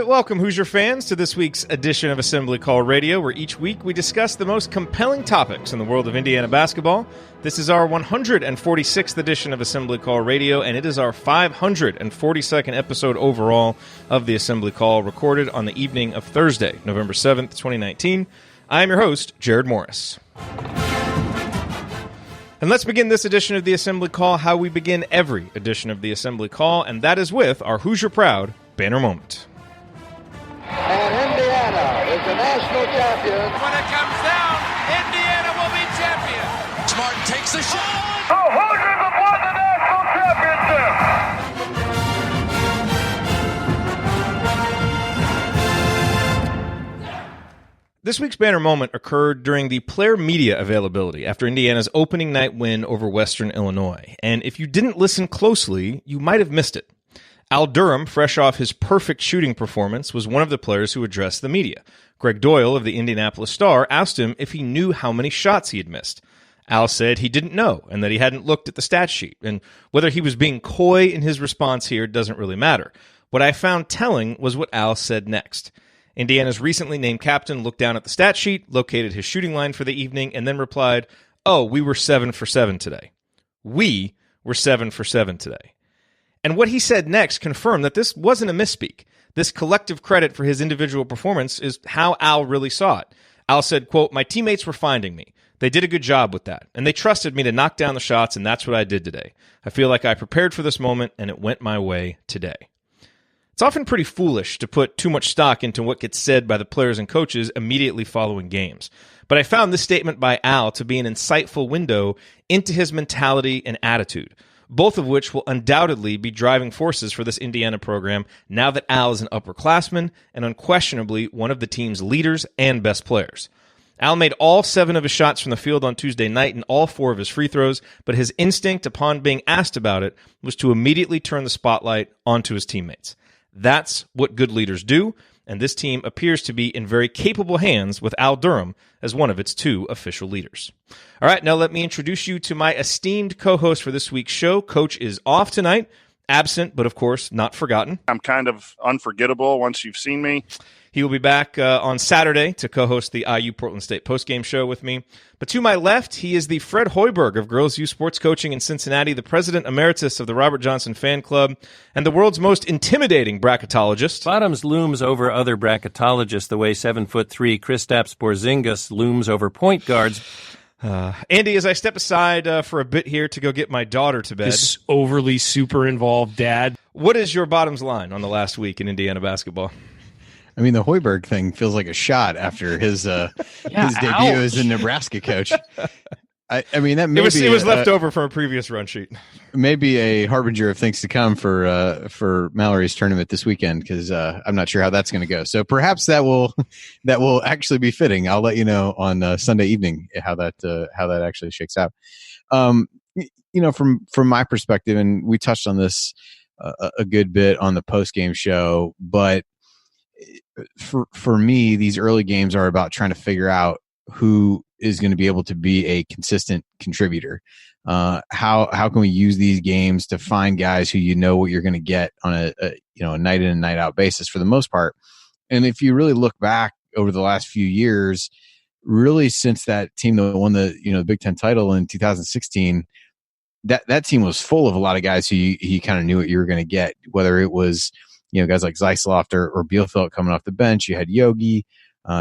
welcome, Hoosier fans, to this week's edition of Assembly Call Radio, where each week we discuss the most compelling topics in the world of Indiana basketball. This is our 146th edition of Assembly Call Radio, and it is our 542nd episode overall of the Assembly Call, recorded on the evening of Thursday, November 7th, 2019. I am your host, Jerod Morris. And let's begin this edition of the Assembly Call how we begin every edition of the Assembly Call, and that is with our Hoosier Proud banner moment. And Indiana is the national champion. When it comes down, Indiana will be champion. Smart takes the shot. The Hoosiers have won the national championship. This week's banner moment occurred during the player media availability after Indiana's opening night win over Western Illinois. And if you didn't listen closely, you might have missed it. Al Durham, fresh off his perfect shooting performance, was one of the players who addressed the media. Greg Doyle of the Indianapolis Star asked him if he knew how many shots he had missed. Al said he didn't know and that he hadn't looked at the stat sheet. And whether he was being coy in his response here doesn't really matter. What I found telling was what Al said next. Indiana's recently named captain looked down at the stat sheet, located his shooting line for the evening, and then replied, "Oh, we were 7 for 7 today." We were 7 for 7 today. And what he said next confirmed that this wasn't a misspeak. This collective credit for his individual performance is how Al really saw it. Al said, quote, "My teammates were finding me. They did a good job with that, and they trusted me to knock down the shots, and that's what I did today. I feel like I prepared for this moment, and it went my way today." It's often pretty foolish to put too much stock into what gets said by the players and coaches immediately following games. But I found this statement by Al to be an insightful window into his mentality and attitude, both of which will undoubtedly be driving forces for this Indiana program now that Al is an upperclassman and unquestionably one of the team's leaders and best players. Al made all 7 of his shots from the field on Tuesday night and all 4 of his free throws, but his instinct upon being asked about it was to immediately turn the spotlight onto his teammates. That's what good leaders do, and this team appears to be in very capable hands with Al Durham as one of its 2 official leaders. All right, now let me introduce you to my esteemed co-host for this week's show. Coach is off tonight, absent, but of course not forgotten. I'm kind of unforgettable once you've seen me. He will be back on Saturday to co-host the IU Portland State postgame show with me. But to my left, he is the Fred Hoiberg of Girls U Sports Coaching in Cincinnati, the president emeritus of the Robert Johnson Fan Club, and the world's most intimidating bracketologist. Bottoms looms over other bracketologists the way 7'3" Kristaps Porzingis looms over point guards. Andy, as I step aside for a bit here to go get my daughter to bed. This overly super involved dad. What is your bottoms line on the last week in Indiana basketball? I mean, the Hoiberg thing feels like a shot after his debut as a Nebraska coach. I mean, that maybe it was left over from a previous run sheet. Maybe a harbinger of things to come for Mallory's tournament this weekend, because I'm not sure how that's going to go. So perhaps that will actually be fitting. I'll let you know on Sunday evening how that actually shakes out. From my perspective, and we touched on this a good bit on the post game show, but for me, these early games are about trying to figure out who is going to be able to be a consistent contributor. How can we use these games to find guys who what you're going to get on a night in and night out basis for the most part. And if you really look back over the last few years, really since that team that won the Big Ten title in 2016, that team was full of a lot of guys who you kind of knew what you were going to get, whether it was guys like Zeisloft or Bielfeldt coming off the bench. You had Yogi,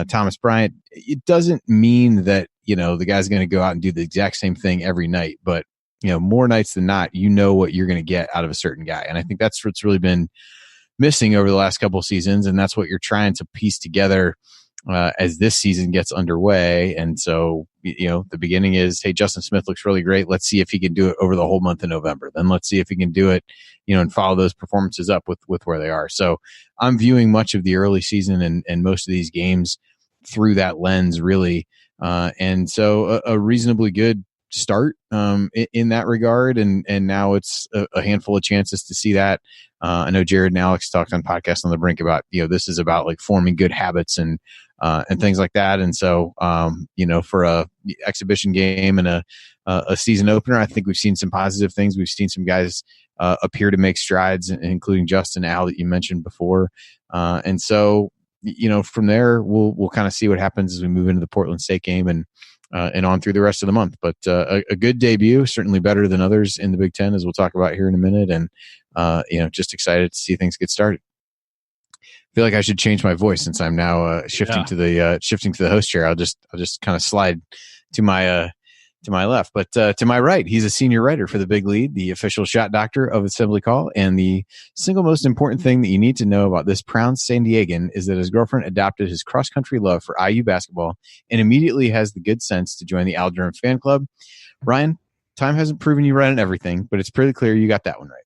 Thomas Bryant. It doesn't mean that, the guy's going to go out and do the exact same thing every night, but, more nights than not, what you're going to get out of a certain guy. And I think that's what's really been missing over the last couple of seasons. And that's what you're trying to piece together as this season gets underway. And so, the beginning is, hey, Justin Smith looks really great. Let's see if he can do it over the whole month of November. Then let's see if he can do it, and follow those performances up with where they are. So I'm viewing much of the early season and most of these games through that lens, really. And so a reasonably good start in that regard. And now it's a handful of chances to see that. I know Jerod and Alex talked on Podcast on the Brink about, this is about like forming good habits and things like that. And so, for a exhibition game and a season opener, I think we've seen some positive things. We've seen some guys appear to make strides, including Justin, Al, that you mentioned before. And so, from there, we'll kind of see what happens as we move into the Portland State game and on through the rest of the month. But a good debut, certainly better than others in the Big Ten, as we'll talk about here in a minute. And just excited to see things get started. I feel like I should change my voice since I'm now shifting to the host chair. I'll just kind of slide to my left, but to my right, he's a senior writer for the Big Lead, the official shot doctor of Assembly Call. And the single most important thing that you need to know about this proud San Diegan is that his girlfriend adopted his cross country love for IU basketball and immediately has the good sense to join the Al Durham fan club. Ryan, time hasn't proven you right on everything, but it's pretty clear you got that one right.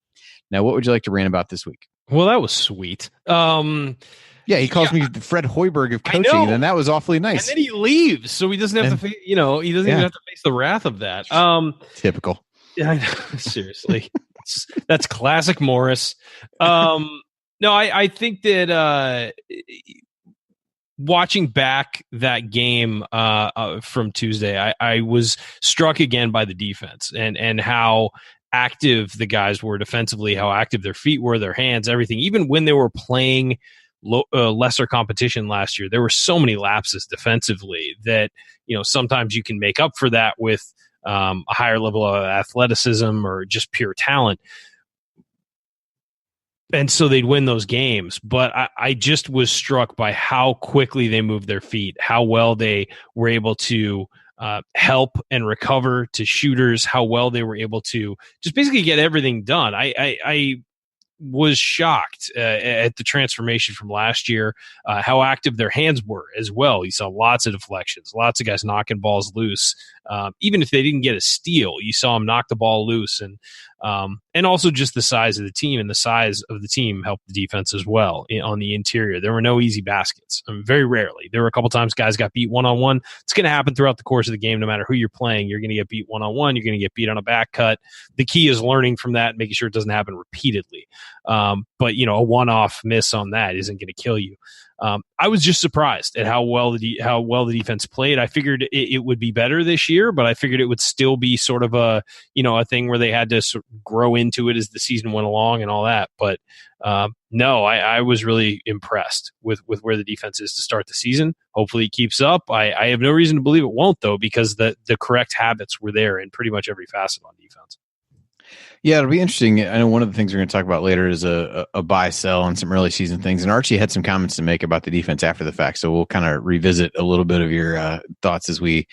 Now, what would you like to rant about this week? Well, that was sweet. Yeah, he calls me the Fred Hoiberg of coaching, and that was awfully nice. And then he leaves, so he doesn't have to. He doesn't even have to face the wrath of that. Typical. Yeah, I know. Seriously, that's classic Morris. No, I think that watching back that game from Tuesday, I was struck again by the defense and how active the guys were defensively, how active their feet were, their hands, everything. Even when they were playing lesser competition last year, there were so many lapses defensively that sometimes you can make up for that with a higher level of athleticism or just pure talent, and so they'd win those games. But I just was struck by how quickly they moved their feet, how well they were able to help and recover to shooters, how well they were able to just basically get everything done. I was shocked at the transformation from last year, how active their hands were as well. You saw lots of deflections, lots of guys knocking balls loose. Even if they didn't get a steal, you saw them knock the ball loose. And also just the size of the team, and the size of the team helped the defense as well on the interior. There were no easy baskets. Very rarely. There were a couple times guys got beat one-on-one. It's going to happen throughout the course of the game. No matter who you're playing, you're going to get beat one-on-one. You're going to get beat on a back cut. The key is learning from that and making sure it doesn't happen repeatedly. But a one-off miss on that isn't going to kill you. I was just surprised at how well the defense played. I figured it would be better this year, but I figured it would still be sort of a thing where they had to sort of grow into it as the season went along and all that. But no, I was really impressed with where the defense is to start the season. Hopefully it keeps up. I have no reason to believe it won't, though, because the correct habits were there in pretty much every facet on defense. Yeah, it'll be interesting. I know one of the things we're going to talk about later is a buy sell on some early season things. And Archie had some comments to make about the defense after the fact. So we'll kind of revisit a little bit of your thoughts as we,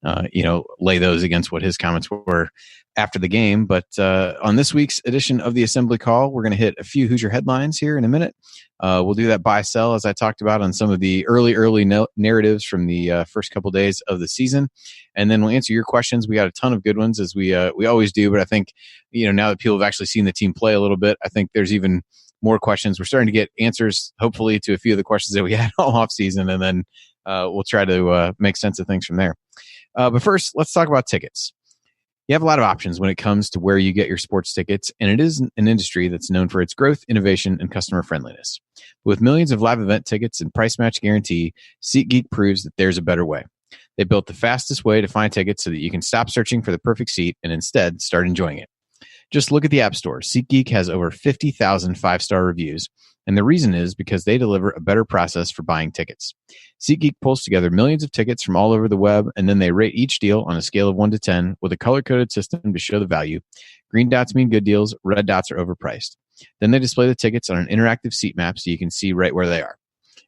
lay those against what his comments were after the game. But on this week's edition of the Assembly Call, we're going to hit a few Hoosier headlines here in a minute. We'll do that buy sell, as I talked about, on some of the early narratives from the first couple days of the season. And then we'll answer your questions. We got a ton of good ones, as we always do. But I think, now that people have actually seen the team play a little bit, I think there's even more questions. We're starting to get answers, hopefully, to a few of the questions that we had all off season. And then we'll try to make sense of things from there. But first, let's talk about tickets. You have a lot of options when it comes to where you get your sports tickets, and it is an industry that's known for its growth, innovation, and customer friendliness. With millions of live event tickets and price match guarantee, SeatGeek proves that there's a better way. They built the fastest way to find tickets so that you can stop searching for the perfect seat and instead start enjoying it. Just look at the App Store. SeatGeek has over 50,000 five-star reviews, and the reason is because they deliver a better process for buying tickets. SeatGeek pulls together millions of tickets from all over the web, and then they rate each deal on a scale of 1 to 10 with a color-coded system to show the value. Green dots mean good deals, red dots are overpriced. Then they display the tickets on an interactive seat map so you can see right where they are.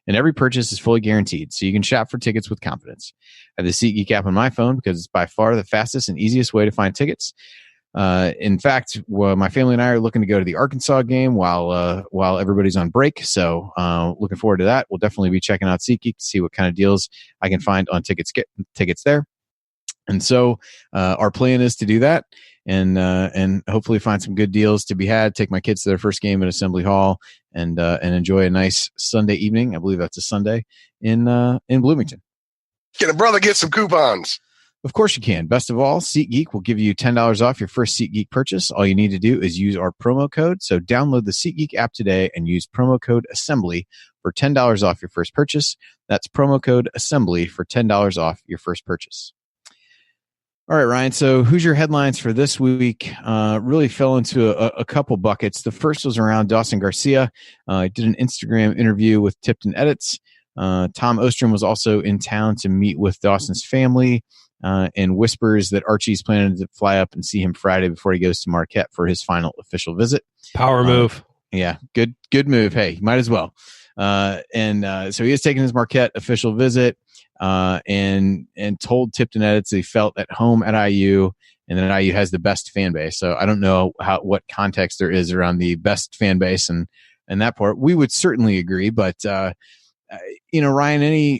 And every purchase is fully guaranteed, so you can shop for tickets with confidence. I have the SeatGeek app on my phone because it's by far the fastest and easiest way to find tickets. In fact, my family and I are looking to go to the Arkansas game while everybody's on break. So looking forward to that. We'll definitely be checking out SeatGeek to see what kind of deals I can find on tickets there. And so our plan is to do that and hopefully find some good deals to be had. Take my kids to their first game at Assembly Hall and enjoy a nice Sunday evening. I believe that's a Sunday in Bloomington. Can a brother get some coupons? Of course you can. Best of all, SeatGeek will give you $10 off your first SeatGeek purchase. All you need to do is use our promo code. So download the SeatGeek app today and use promo code ASSEMBLY for $10 off your first purchase. That's promo code ASSEMBLY for $10 off your first purchase. All right, Ryan. So Hoosier headlines for this week really fell into a couple buckets. The first was around Dawson Garcia. I did an Instagram interview with Tipton Edits. Tom Ostrom was also in town to meet with Dawson's family, and whispers that Archie's planning to fly up and see him Friday before he goes to Marquette for his final official visit. Power move. Yeah, good move. Hey, might as well. So he is taking his Marquette official visit, and told Tipton Edits he felt at home at IU, and that IU has the best fan base. So I don't know what context there is around the best fan base and that part. We would certainly agree, but Ryan,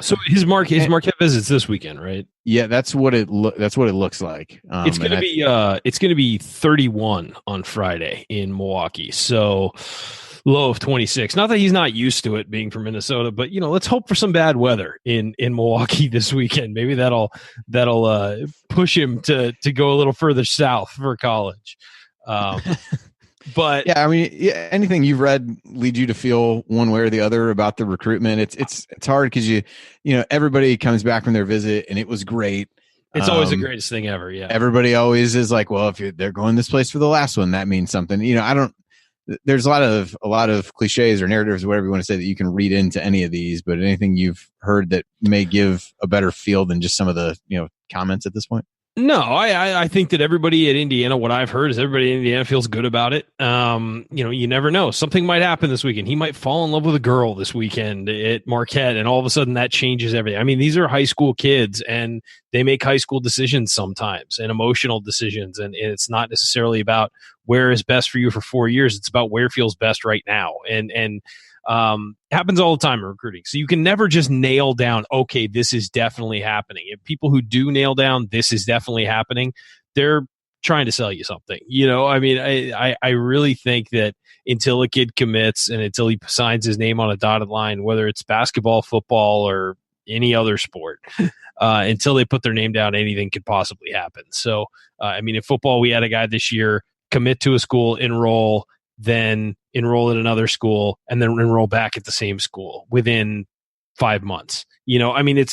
so his Marquette visits this weekend, right? Yeah, that's what it looks like. It's gonna be 31 on Friday in Milwaukee. So low of 26. Not that he's not used to it being from Minnesota, but let's hope for some bad weather in Milwaukee this weekend. Maybe that'll push him to go a little further south for college. But yeah, I mean, anything you've read lead you to feel one way or the other about the recruitment. It's hard because everybody comes back from their visit and it was great. It's always the greatest thing ever. Yeah, everybody always is like, well, if they're going this place for the last one, that means something. There's a lot of cliches or narratives, or whatever you want to say, that you can read into any of these. But anything you've heard that may give a better feel than just some of the comments at this point? No, I think that everybody at Indiana, what I've heard is everybody in Indiana feels good about it. You never know. Something might happen this weekend. He might fall in love with a girl this weekend at Marquette, and all of a sudden that changes everything. I mean, these are high school kids, and they make high school decisions sometimes, and emotional decisions, and it's not necessarily about where is best for you for 4 years. It's about where feels best right now. And happens all the time in recruiting. So you can never just nail down, okay, this is definitely happening. If people who do nail down, this is definitely happening, they're trying to sell you something. I mean, I really think that until a kid commits and until he signs his name on a dotted line, whether it's basketball, football, or any other sport, until they put their name down, anything could possibly happen. So, I mean, in football, we had a guy this year commit to a school, enroll, then enroll at another school, and then enroll back at the same school within 5 months. I mean,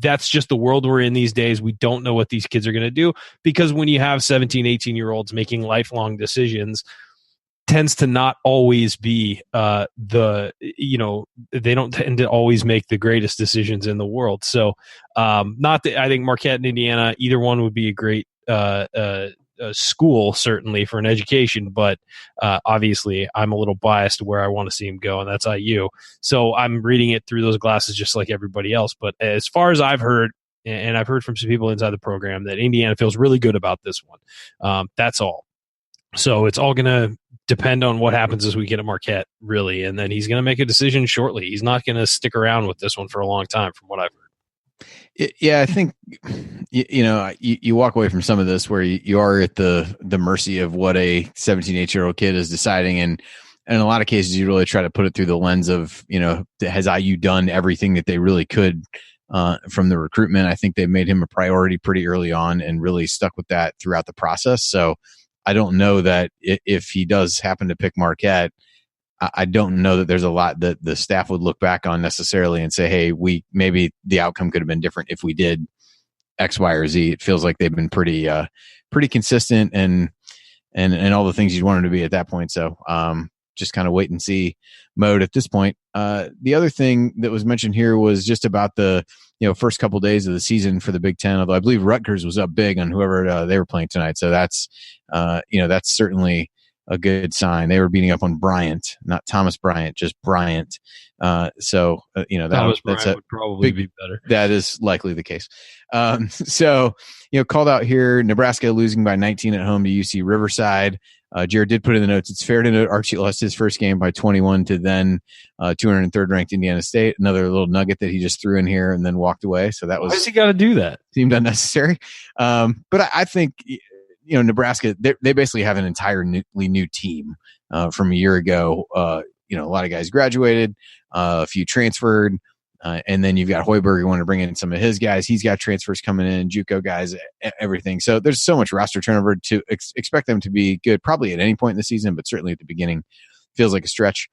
that's just the world we're in these days. We don't know what these kids are going to do, because when you have 17, 18-year-olds making lifelong decisions, tends to not always be they don't tend to always make the greatest decisions in the world. So not that I think Marquette and Indiana, either one would be a great school, certainly, for an education, but obviously I'm a little biased to where I want to see him go, and that's IU. So I'm reading it through those glasses just like everybody else. But as far as I've heard, and I've heard from some people inside the program, that Indiana feels really good about this one. That's all. So it's all going to depend on what happens this weekend at Marquette, really, and then he's going to make a decision shortly. He's not going to stick around with this one for a long time, from what I've heard. Yeah, I think you walk away from some of this where you are at the mercy of what a 17, 18-year-old kid is deciding, and in a lot of cases you really try to put it through the lens of has IU done everything that they really could from the recruitment. I think they made him a priority pretty early on and really stuck with that throughout the process. So I don't know that if he does happen to pick Marquette, I don't know that there's a lot that the staff would look back on necessarily and say, hey, maybe the outcome could have been different if we did X, Y, or Z. It feels like they've been pretty consistent and all the things you'd want them to be at that point. So just kind of wait and see mode at this point. The other thing that was mentioned here was just about the first couple of days of the season for the Big Ten, although I believe Rutgers was up big on whoever they were playing tonight. So that's certainly a good sign. They were beating up on Bryant, not Thomas Bryant, just Bryant. Thomas Bryant would probably be better. That is likely the case. Called out here, Nebraska losing by 19 at home to UC Riverside. Jerod did put in the notes, it's fair to note Archie lost his first game by 21 to then 203rd ranked Indiana State. Another little nugget that he just threw in here and then walked away. So that was. Why has he got to do that? Seemed unnecessary. But I think Nebraska, they basically have an entirely new team from a year ago. A lot of guys graduated, a few transferred, and then you've got Hoiberg who want to bring in some of his guys. He's got transfers coming in, JUCO guys, everything. So there's so much roster turnover to expect them to be good probably at any point in the season, but certainly at the beginning feels like a stretch.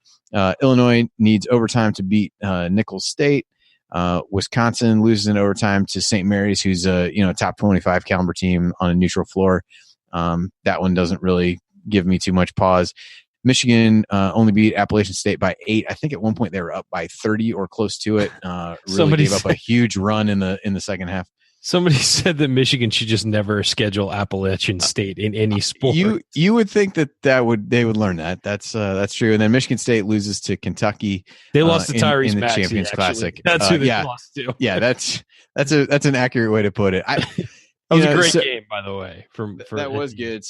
Illinois needs overtime to beat Nicholls State. Wisconsin loses in overtime to St. Mary's, who's a top 25 caliber team on a neutral floor. That one doesn't really give me too much pause. Michigan only beat Appalachian State by 8. I think at one point they were up by 30 or close to it. Really gave up a huge run in the second half. Somebody said that Michigan should just never schedule Appalachian State in any sport. You would think they would learn that. That's true. And then Michigan State loses to Kentucky. They lost to Tyrese in the Maxey, Champions actually. Classic. That's who they lost to. Yeah, that's an accurate way to put it. That was a great game, by the way. That was good.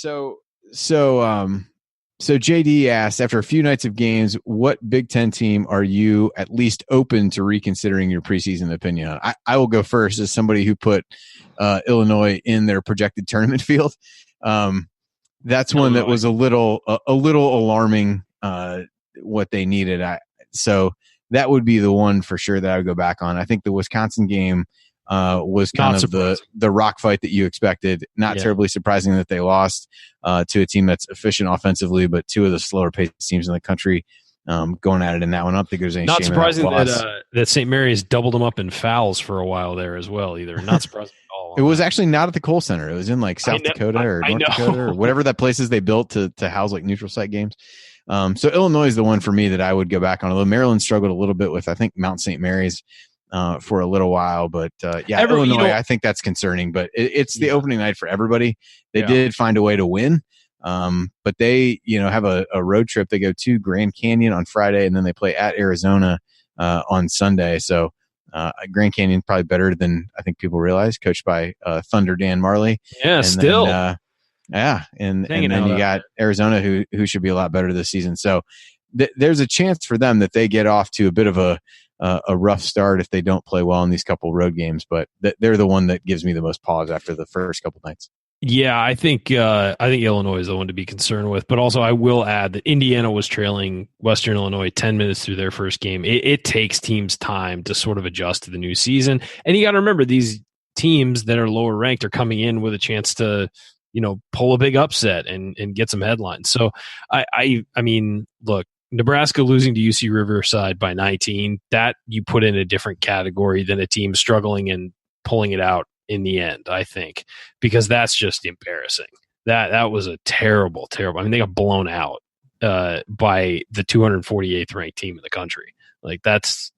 So JD asked, after a few nights of games, what Big Ten team are you at least open to reconsidering your preseason opinion on? I will go first as somebody who put Illinois in their projected tournament field. That's one that was a little alarming. What they needed, so that would be the one for sure that I would go back on. I think the Wisconsin game was kind of the rock fight that you expected. Not terribly surprising that they lost to a team that's efficient offensively, but two of the slower paced teams in the country going at it in that one. I don't think there's any not shame surprising in that St. Mary's doubled them up in fouls for a while there as well. Either not surprising at all. It was actually not at the Kohl Center. It was in like South Dakota or North Dakota or whatever that place is they built to house like neutral site games. So Illinois is the one for me that I would go back on. Although Maryland struggled a little bit with, I think, Mount St. Mary's for a little while, but Illinois, I think that's concerning. But it's the opening night for everybody. They did find a way to win, but they have a road trip. They go to Grand Canyon on Friday, and then they play at Arizona on Sunday. So Grand Canyon probably better than I think people realize. Coached by Thunder Dan Marley. Yeah, and still. Then, and then you got Arizona, who should be a lot better this season. So there's a chance for them that they get off to a bit of a rough start if they don't play well in these couple road games, but they're the one that gives me the most pause after the first couple nights. Yeah, I think Illinois is the one to be concerned with, but also I will add that Indiana was trailing Western Illinois 10 minutes through their first game. It takes teams time to sort of adjust to the new season, and you got to remember these teams that are lower ranked are coming in with a chance to pull a big upset and get some headlines. So I mean, look. Nebraska losing to UC Riverside by 19, that you put in a different category than a team struggling and pulling it out in the end, I think, because that's just embarrassing. That was a terrible. I mean, they got blown out by the 248th ranked team in the country. Like that's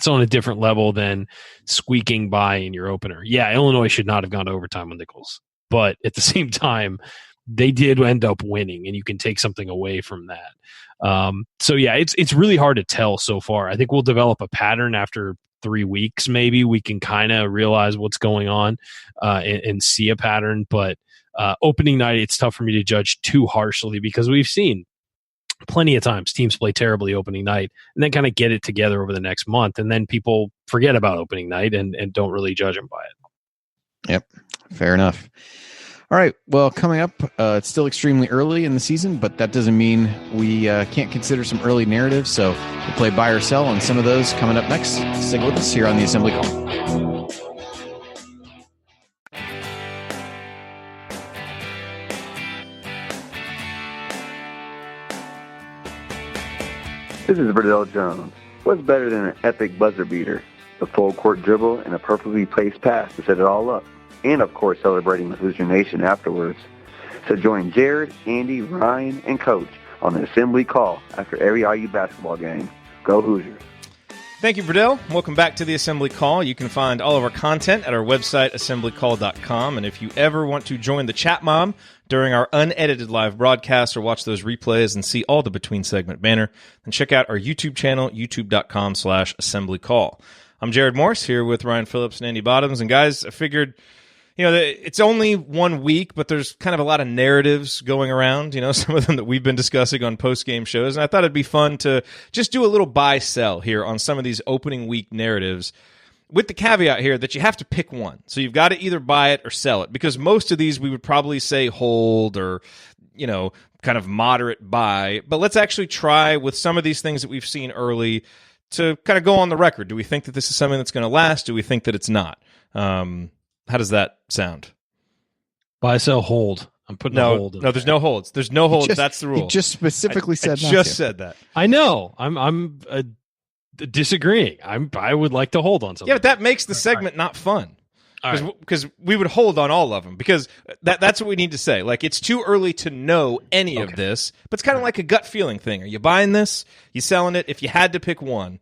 on a different level than squeaking by in your opener. Yeah, Illinois should not have gone to overtime on Nichols, but at the same time, they did end up winning, and you can take something away from that. So yeah, it's really hard to tell so far. I think we'll develop a pattern after 3 weeks. Maybe we can kind of realize what's going on and see a pattern. But opening night, it's tough for me to judge too harshly because we've seen plenty of times teams play terribly opening night and then kind of get it together over the next month, and then people forget about opening night and don't really judge them by it. Yep, fair enough. All right. Well, coming up, it's still extremely early in the season, but that doesn't mean we can't consider some early narratives. So we'll play buy or sell on some of those coming up next. Stick with us here on the Assembly Call. This is Burdell Jones. What's better than an epic buzzer beater? The full court dribble and a perfectly placed pass to set it all up. And, of course, celebrating with Hoosier Nation afterwards. So join Jerod, Andy, Ryan, and Coach on the Assembly Call after every IU basketball game. Go Hoosiers. Thank you, Burdell. Welcome back to the Assembly Call. You can find all of our content at our website, assemblycall.com. And if you ever want to join the chat mob during our unedited live broadcasts or watch those replays and see all the between segment banner, then check out our YouTube channel, youtube.com/assemblycall. I'm Jerod Morse here with Ryan Phillips and Andy Bottoms. And guys, I figured it's only 1 week, but there's kind of a lot of narratives going around, some of them that we've been discussing on post-game shows. And I thought it'd be fun to just do a little buy-sell here on some of these opening week narratives with the caveat here that you have to pick one. So you've got to either buy it or sell it, because most of these we would probably say hold or, kind of moderate buy. But let's actually try with some of these things that we've seen early to kind of go on the record. Do we think that this is something that's going to last? Do we think that it's not? How does that sound? Buy, sell, hold. I'm putting a hold in No, there's no holds. There's no holds. That's the rule. You just specifically said I just said that. I know. I'm disagreeing. I would like to hold on something. Yeah, but that makes the segment not fun. Because we would hold on all of them, because that's what we need to say. Like, it's too early to know any of this, but it's kind of like a gut feeling thing. Are you buying this? You selling it? If you had to pick one.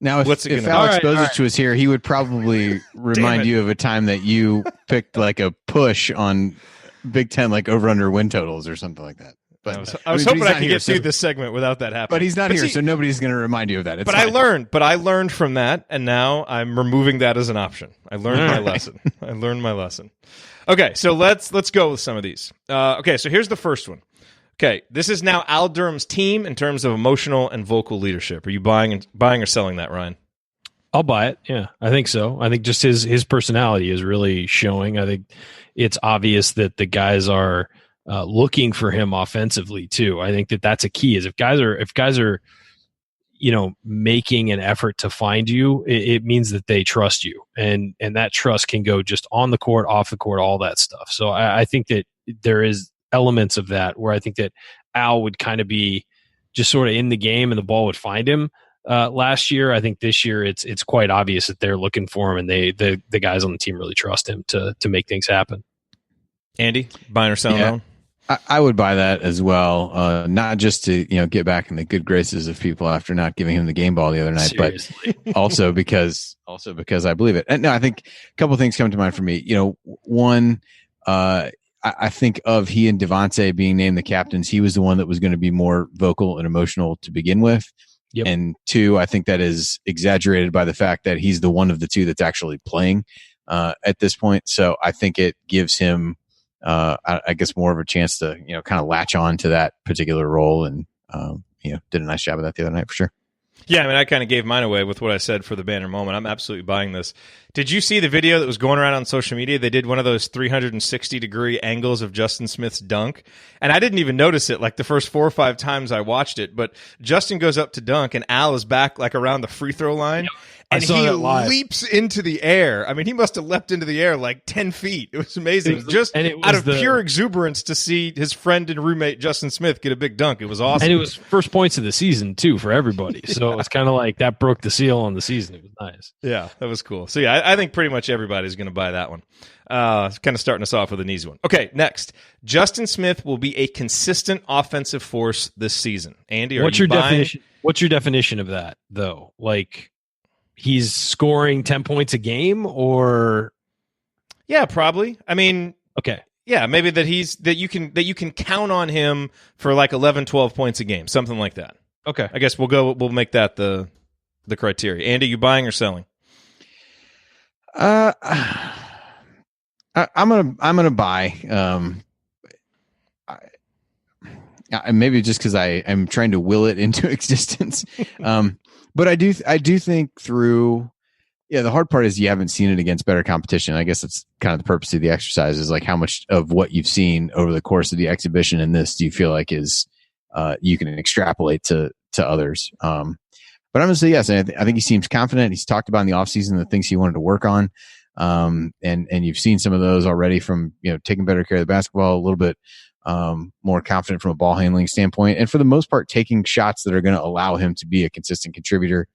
Now, if Alex Bozich was here, he would probably remind you of a time that you picked like a push on Big Ten, like over under win totals or something like that. But I was hoping I could get through this segment without that happening. But he's not here, so nobody's going to remind you of that. I learned from that, and now I'm removing that as an option. I learned my lesson. I learned my lesson. Okay, so let's go with some of these. Okay, so here's the first one. Okay, this is now Al Durham's team in terms of emotional and vocal leadership. Are you buying or selling that, Ryan? I'll buy it. Yeah, I think so. I think just his personality is really showing. I think it's obvious that the guys are looking for him offensively too. I think that's a key. Is if guys are making an effort to find you, it means that they trust you, and that trust can go just on the court, off the court, all that stuff. So I think that there is elements of that where I think that Al would kind of be just sort of in the game and the ball would find him. Last year, I think this year it's quite obvious that they're looking for him, and the guys on the team really trust him to make things happen. Andy, buying or selling that one? I would buy that as well, not just to get back in the good graces of people after not giving him the game ball the other night, Seriously. but also because I believe it. And no, I think a couple of things come to mind for me. One, I think of he and Devonte being named the captains. He was the one that was going to be more vocal and emotional to begin with. Yep. And two, I think that is exaggerated by the fact that he's the one of the two that's actually playing at this point. So I think it gives him, I guess, more of a chance to kind of latch on to that particular role, and did a nice job of that the other night for sure. Yeah, I mean, I kind of gave mine away with what I said for the banner moment. I'm absolutely buying this. Did you see the video that was going around on social media? They did one of those 360-degree angles of Justin Smith's dunk, and I didn't even notice it like the first 4 or 5 times I watched it, but Justin goes up to dunk, and Al is back like around the free throw line, and he leaps into the air. I mean, he must have leapt into the air like 10 feet. It was amazing. Out of pure exuberance to see his friend and roommate Justin Smith get a big dunk. It was awesome. And it was first points of the season, too, for everybody. So it was kind of like that broke the seal on the season. It was nice. Yeah, that was cool. So, yeah, I think pretty much everybody's going to buy that one. Kind of starting us off with an easy one. Okay, next. Justin Smith will be a consistent offensive force this season. Andy, what's your definition? What's your definition of that, though? Like, he's scoring 10 points a game, or? Yeah, probably. I mean, okay. Yeah, maybe that you can count on him for like 11, 12 points a game, something like that. Okay. I guess we'll make that the criteria. Andy, you buying or selling? I'm gonna buy. Maybe just because I am trying to will it into existence. But I do think through. Yeah, the hard part is you haven't seen it against better competition. I guess that's kind of the purpose of the exercise, is like how much of what you've seen over the course of the exhibition in this do you feel like is you can extrapolate to others. But I'm going to say yes. I think he seems confident. He's talked about in the offseason the things he wanted to work on. And you've seen some of those already from, taking better care of the basketball, a little bit more confident from a ball handling standpoint. And for the most part, taking shots that are going to allow him to be a consistent contributor.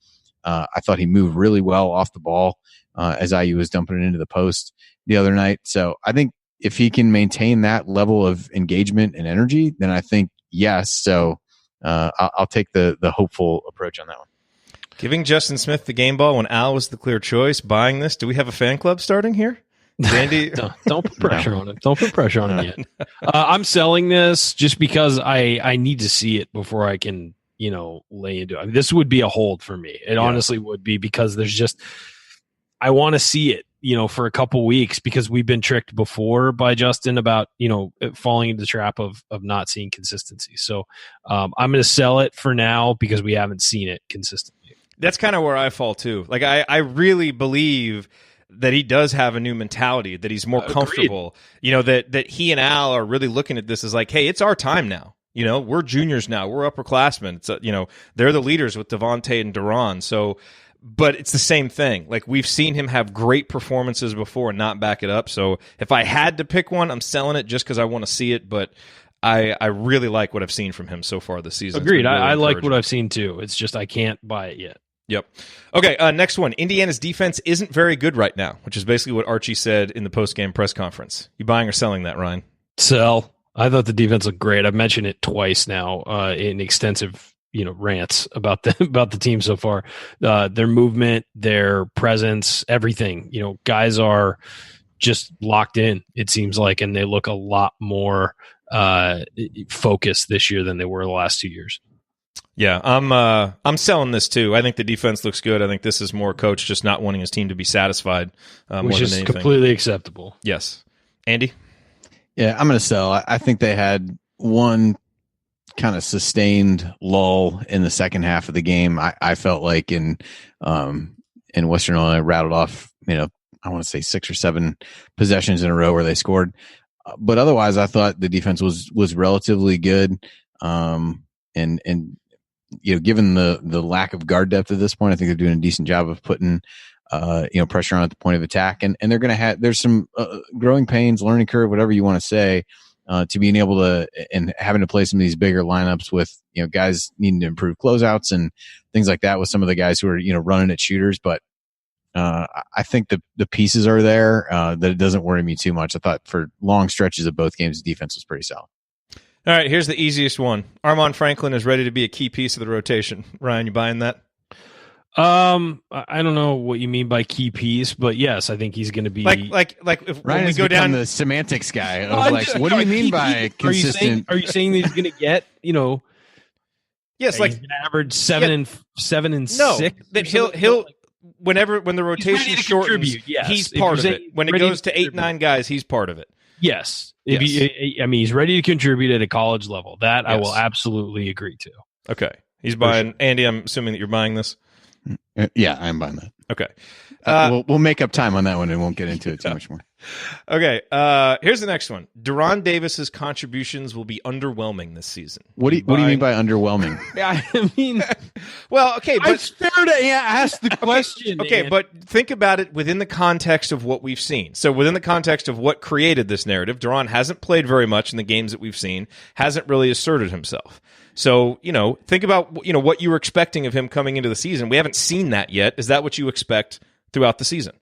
I thought he moved really well off the ball as IU was dumping it into the post the other night. So I think if he can maintain that level of engagement and energy, then I think yes. So I'll take the hopeful approach on that one. Giving Justin Smith the game ball when Al was the clear choice, buying this. Do we have a fan club starting here? Andy? Don't put pressure on him. Don't put pressure on him yet. I'm selling this just because I need to see it before I can lay into it. I mean, this would be a hold for me. It honestly would be, because there's just, I want to see it, for a couple weeks, because we've been tricked before by Justin about, falling into the trap of not seeing consistency. So I'm going to sell it for now because we haven't seen it consistently. That's kind of where I fall too. Like I really believe that he does have a new mentality, that he's more comfortable, that he and Al are really looking at this as like, hey, it's our time now. We're juniors now. We're upperclassmen. It's they're the leaders with Devonte and Durham. So, but it's the same thing. Like, we've seen him have great performances before and not back it up. So if I had to pick one, I'm selling it just because I want to see it. But I really like what I've seen from him so far this season. Agreed. Really I like what I've seen too. It's just I can't buy it yet. Yep. Okay, next one. Indiana's defense isn't very good right now, which is basically what Archie said in the post-game press conference. You buying or selling that, Ryan? Sell. I thought the defense looked great. I've mentioned it twice now in extensive rants about the team so far. Their movement, their presence, everything. Guys are just locked in, it seems like, and they look a lot more focused this year than they were the last 2 years. Yeah, I'm selling this too. I think the defense looks good. I think this is more coach just not wanting his team to be satisfied, which is completely acceptable. Yes, Andy. Yeah, I'm going to sell. I think they had one kind of sustained lull in the second half of the game. I felt like in Western Illinois rattled off, I want to say 6 or 7 possessions in a row where they scored. But otherwise, I thought the defense was relatively good. And given the lack of guard depth at this point, I think they're doing a decent job of putting pressure on at the point of attack. And they're going to have, there's some growing pains, learning curve, whatever you want to say, to being able to, and having to play some of these bigger lineups with, guys needing to improve closeouts and things like that with some of the guys who are, running at shooters. But I think the pieces are there, that it doesn't worry me too much. I thought for long stretches of both games, the defense was pretty solid. All right, here's the easiest one. Armand Franklin is ready to be a key piece of the rotation. Ryan, you buying that? I don't know what you mean by key piece, but yes, I think he's going to be like if Ryan when we go down the semantics guy of what do you mean by consistent? Are you saying that he's going to get yes, like he's going to average 7 and 6? That he'll when the rotation shortens, yes. He's part of it. When it goes to 8-9 guys, he's part of it. Yes. He's ready to contribute at a college level. That yes. I will absolutely agree to. Okay. He's buying. Sure. Andy, I'm assuming that you're buying this? Yeah, I'm buying that. Okay. We'll make up time on that one and won't get into it too much more. Okay. Here's the next one. Deron Davis's contributions will be underwhelming this season. What do you mean by underwhelming? I mean, well, okay, but it's fair to ask the question. Okay, but think about it within the context of what we've seen. So within the context of what created this narrative, Deron hasn't played very much in the games that we've seen, hasn't really asserted himself. So, think about, what you were expecting of him coming into the season. We haven't seen that yet. Is that what you expect throughout the season?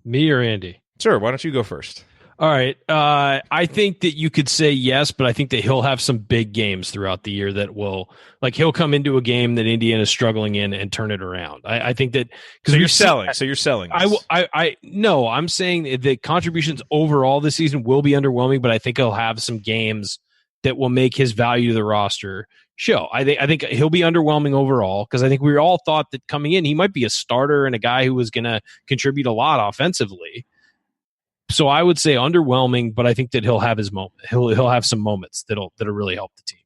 Me or Andy? Sure. Why don't you go first? All right. I think that you could say yes, but I think that he'll have some big games throughout the year that will, he'll come into a game that Indiana's struggling in and turn it around. I think that because you're selling. So you're selling. No, I'm saying that contributions overall this season will be underwhelming, but I think he'll have some games that will make his value to the roster show. I think he'll be underwhelming overall because I think we all thought that coming in, he might be a starter and a guy who was going to contribute a lot offensively. So I would say underwhelming, but I think that he'll have his moment. He'll have some moments that'll really help the team.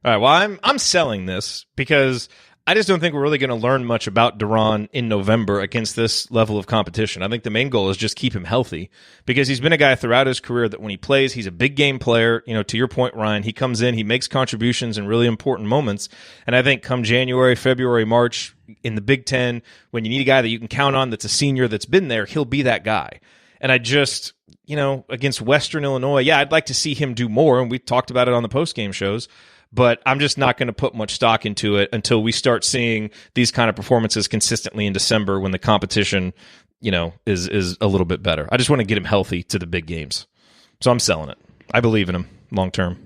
All right. Well, I'm selling this because I just don't think we're really going to learn much about Deron in November against this level of competition. I think the main goal is just keep him healthy because he's been a guy throughout his career that when he plays, he's a big game player. To your point, Ryan, he comes in, he makes contributions in really important moments. And I think come January, February, March in the Big Ten, when you need a guy that you can count on that's a senior that's been there, he'll be that guy. And I just, against Western Illinois, I'd like to see him do more. And we talked about it on the postgame shows. But I'm just not going to put much stock into it until we start seeing these kind of performances consistently in December when the competition, is a little bit better. I just want to get him healthy to the big games. So I'm selling it. I believe in him long term.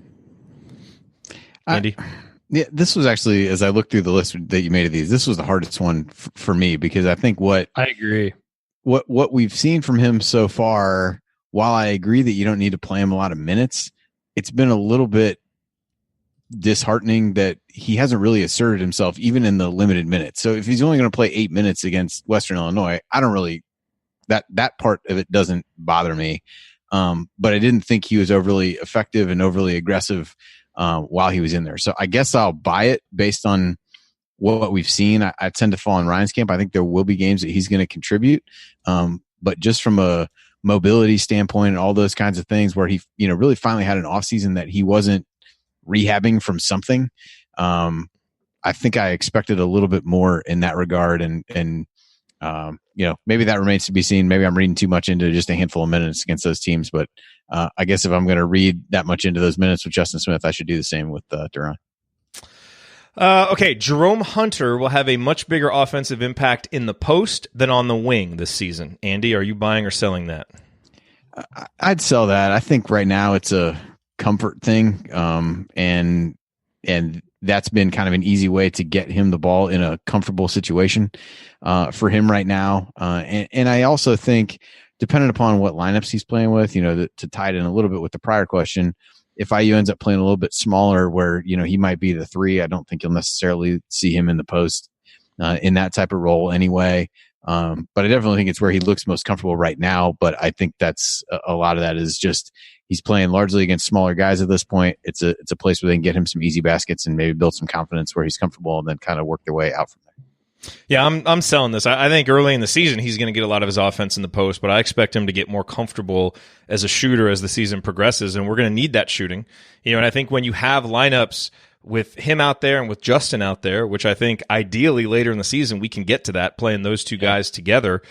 Andy? This was actually, as I looked through the list that you made of these, this was the hardest one for me because I think I agree. What we've seen from him so far, while I agree that you don't need to play him a lot of minutes, it's been a little bit disheartening that he hasn't really asserted himself even in the limited minutes. So if he's only going to play 8 minutes against Western Illinois, I don't really, that part of it doesn't bother me. But I didn't think he was overly effective and overly aggressive while he was in there. So I guess I'll buy it based on what we've seen. I tend to fall in Ryan's camp. I think there will be games that he's going to contribute. But just from a mobility standpoint and all those kinds of things where he, really finally had an offseason that he wasn't rehabbing from something. I think I expected a little bit more in that regard. And maybe that remains to be seen. Maybe I'm reading too much into just a handful of minutes against those teams, but I guess if I'm going to read that much into those minutes with Justin Smith, I should do the same with Durham. Okay, Jerome Hunter will have a much bigger offensive impact in the post than on the wing this season. Andy, are you buying or selling that? I'd sell that. I think right now it's a comfort thing, and that's been kind of an easy way to get him the ball in a comfortable situation for him right now. And I also think, depending upon what lineups he's playing with, to tie it in a little bit with the prior question, if IU ends up playing a little bit smaller where, he might be the 3, I don't think you'll necessarily see him in the post in that type of role anyway. But I definitely think it's where he looks most comfortable right now. But I think that's a lot of that is just he's playing largely against smaller guys at this point. It's a place where they can get him some easy baskets and maybe build some confidence where he's comfortable and then kind of work their way out from there. Yeah, I'm selling this. I think early in the season he's going to get a lot of his offense in the post, but I expect him to get more comfortable as a shooter as the season progresses, and we're going to need that shooting. And I think when you have lineups with him out there and with Justin out there, which I think ideally later in the season we can get to that, playing those two guys together.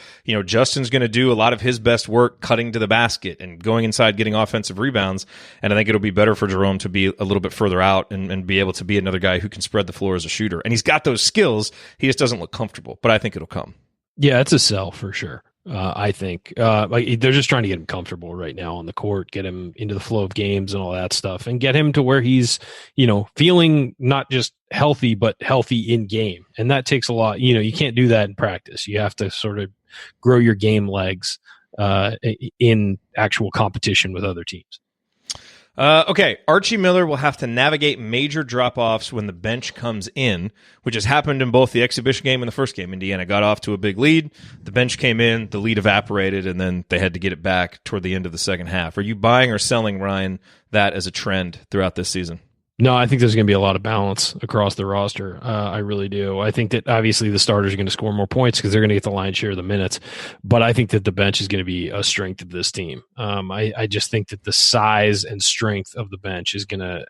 Justin's going to do a lot of his best work cutting to the basket and going inside getting offensive rebounds, and I think it'll be better for Jerome to be a little bit further out and be able to be another guy who can spread the floor as a shooter. And he's got those skills, he just doesn't look comfortable, but I think it'll come. Yeah, it's a sell for sure. I think they're just trying to get him comfortable right now on the court, get him into the flow of games and all that stuff, and get him to where he's, feeling not just healthy, but healthy in game. And that takes a lot. You can't do that in practice. You have to sort of grow your game legs in actual competition with other teams. Okay, Archie Miller will have to navigate major drop-offs when the bench comes in, which has happened in both the exhibition game and the first game. Indiana got off to a big lead, the bench came in, the lead evaporated, and then they had to get it back toward the end of the second half. Are you buying or selling, Ryan, that as a trend throughout this season? No, I think there's going to be a lot of balance across the roster. I really do. I think that obviously the starters are going to score more points because they're going to get the lion's share of the minutes. But I think that the bench is going to be a strength of this team. I just think that the size and strength of the bench is going to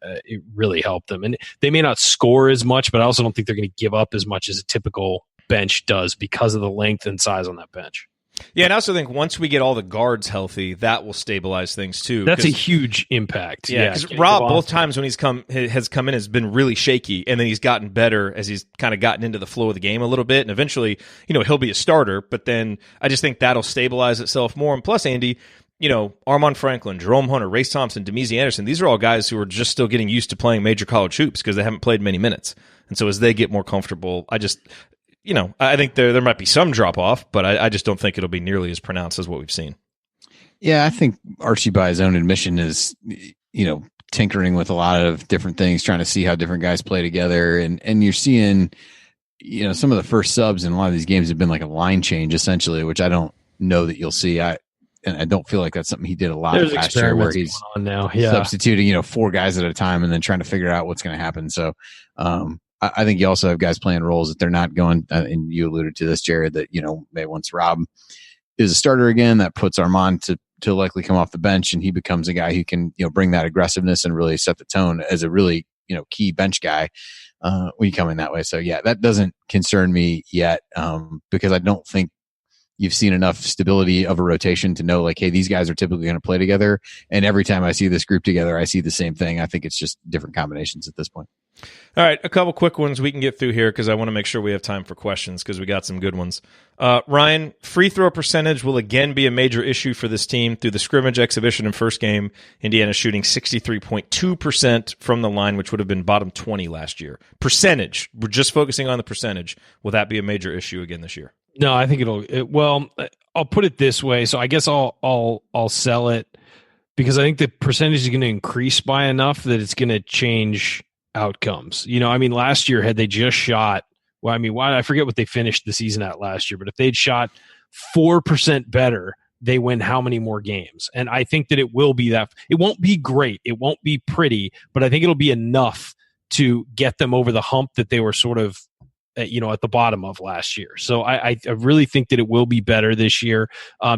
really help them. And they may not score as much, but I also don't think they're going to give up as much as a typical bench does because of the length and size on that bench. Yeah, and I also think once we get all the guards healthy, that will stabilize things too. That's a huge impact. Yeah, because Rob, both times when has come in, has been really shaky, and then he's gotten better as he's kind of gotten into the flow of the game a little bit, and eventually, he'll be a starter. But then I just think that'll stabilize itself more. And plus, Andy, Armand Franklin, Jerome Hunter, Race Thompson, Demezy Anderson, these are all guys who are just still getting used to playing major college hoops because they haven't played many minutes. And so as they get more comfortable, I think there might be some drop-off, but I just don't think it'll be nearly as pronounced as what we've seen. Yeah, I think Archie, by his own admission, is, tinkering with a lot of different things, trying to see how different guys play together. And you're seeing, some of the first subs in a lot of these games have been like a line change, essentially, which I don't know that you'll see. And I don't feel like that's something he did a lot last year where he's on now. Yeah. Substituting, 4 guys at a time and then trying to figure out what's going to happen. So, I think you also have guys playing roles that they're not going, and you alluded to this, Jerod, that, maybe once Rob is a starter again, that puts Armand to likely come off the bench, and he becomes a guy who can, bring that aggressiveness and really set the tone as a really, key bench guy when you come in that way. So, yeah, that doesn't concern me yet because I don't think you've seen enough stability of a rotation to know, like, hey, these guys are typically going to play together. And every time I see this group together, I see the same thing. I think it's just different combinations at this point. All right, a couple quick ones we can get through here because I want to make sure we have time for questions because we got some good ones. Ryan, free throw percentage will again be a major issue for this team. Through the scrimmage, exhibition, and first game, Indiana shooting 63.2% from the line, which would have been bottom 20 last year. Percentage, we're just focusing on the percentage. Will that be a major issue again this year? No, I think I'll put it this way. So I guess I'll sell it because I think the percentage is going to increase by enough that it's going to change outcomes. Last year, had they just shot, I forget what they finished the season at last year, but if they'd shot 4% better, they win how many more games? And I think that it will be that. It won't be great. It won't be pretty, but I think it'll be enough to get them over the hump that they were sort of, at the bottom of last year. So I really think that it will be better this year.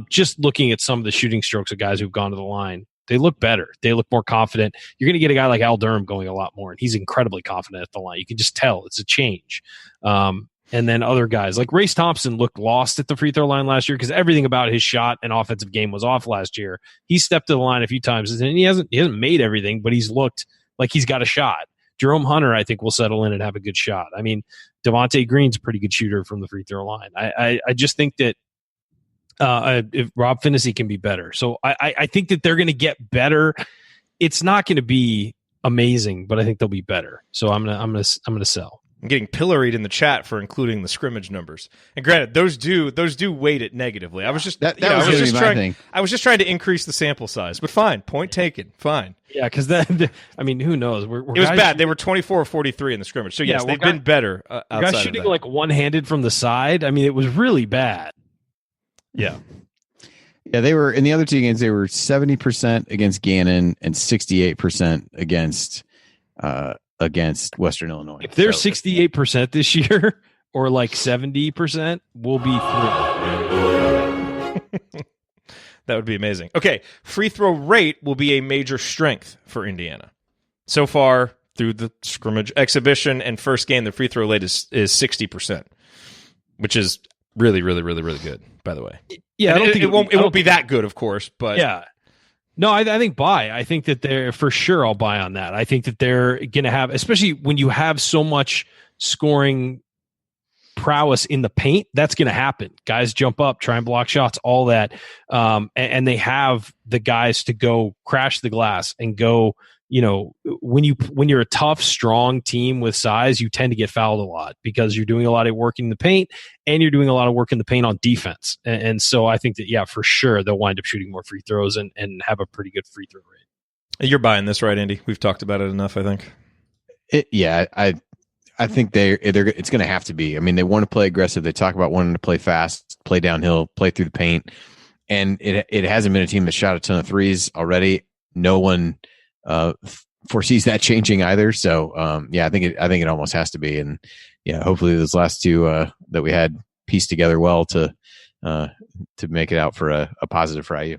Just looking at some of the shooting strokes of guys who've gone to the line, they look better. They look more confident. You're going to get a guy like Al Durham going a lot more, and he's incredibly confident at the line. You can just tell it's a change. And then other guys like Race Thompson looked lost at the free throw line last year because everything about his shot and offensive game was off last year. He stepped to the line a few times and he hasn't made everything, but he's looked like he's got a shot. Jerome Hunter, I think, will settle in and have a good shot. I mean, Devonte Green's a pretty good shooter from the free throw line. I just think that if Rob Finney can be better. So I think that they're going to get better. It's not going to be amazing, but I think they'll be better. So I'm gonna sell. I'm getting pilloried in the chat for including the scrimmage numbers. And granted, those do weight it negatively. I was just I was just trying to increase the sample size. But fine, point taken. Fine. Yeah, because who knows? It was bad. They were 24 or 43 in the scrimmage. So yes, they've been better. Outside guys shooting of that. like one-handed from the side. I mean, it was really bad. Yeah. Yeah, they were in the other two games. They were 70% against Gannon and 68% against Western Illinois. If they're 68% this year, or like 70%, we'll be through. That would be amazing. Okay, free throw rate will be a major strength for Indiana. So far through the scrimmage exhibition and first game, the free throw rate is 60%, which is really, really, really, really good. By the way, yeah, it won't be that good, of course, but yeah. No, I think buy. I think that they're for sure. I'll buy on that. I think that they're going to have, especially when you have so much scoring prowess in the paint, that's going to happen. Guys jump up, try and block shots, all that, and they have the guys to go crash the glass and go. You know, when you're a tough, strong team with size, you tend to get fouled a lot because you're doing a lot of work in the paint and you're doing a lot of work in the paint on defense. And so I think that, yeah, for sure, they'll wind up shooting more free throws and have a pretty good free throw rate. You're buying this, right, Andy? We've talked about it enough, I think. I think it's going to have to be. I mean, they want to play aggressive. They talk about wanting to play fast, play downhill, play through the paint. And it hasn't been a team that shot a ton of threes already. No one foresees that changing either. So I think it almost has to be. And yeah, hopefully those last two that we had pieced together well to make it out for a positive for IU.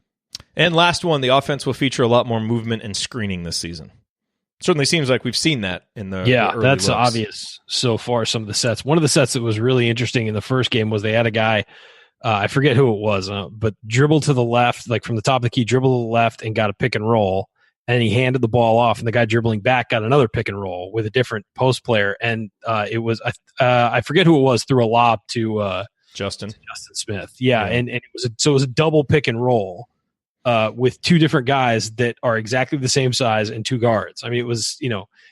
And last one, the offense will feature a lot more movement and screening this season. Certainly seems like we've seen that in the early that's looks. Obvious so far. Some of the sets. One of the sets that was really interesting in the first game was they had a guy. I forget who it was, but dribble to the left, like from the top of the key, dribble to the left and got a pick and roll. And he handed the ball off, and the guy dribbling back got another pick and roll with a different post player. And it was I forget who it was, threw a lob to Justin Smith. Yeah, and it was a double pick and roll with two different guys that are exactly the same size and two guards. I mean, it was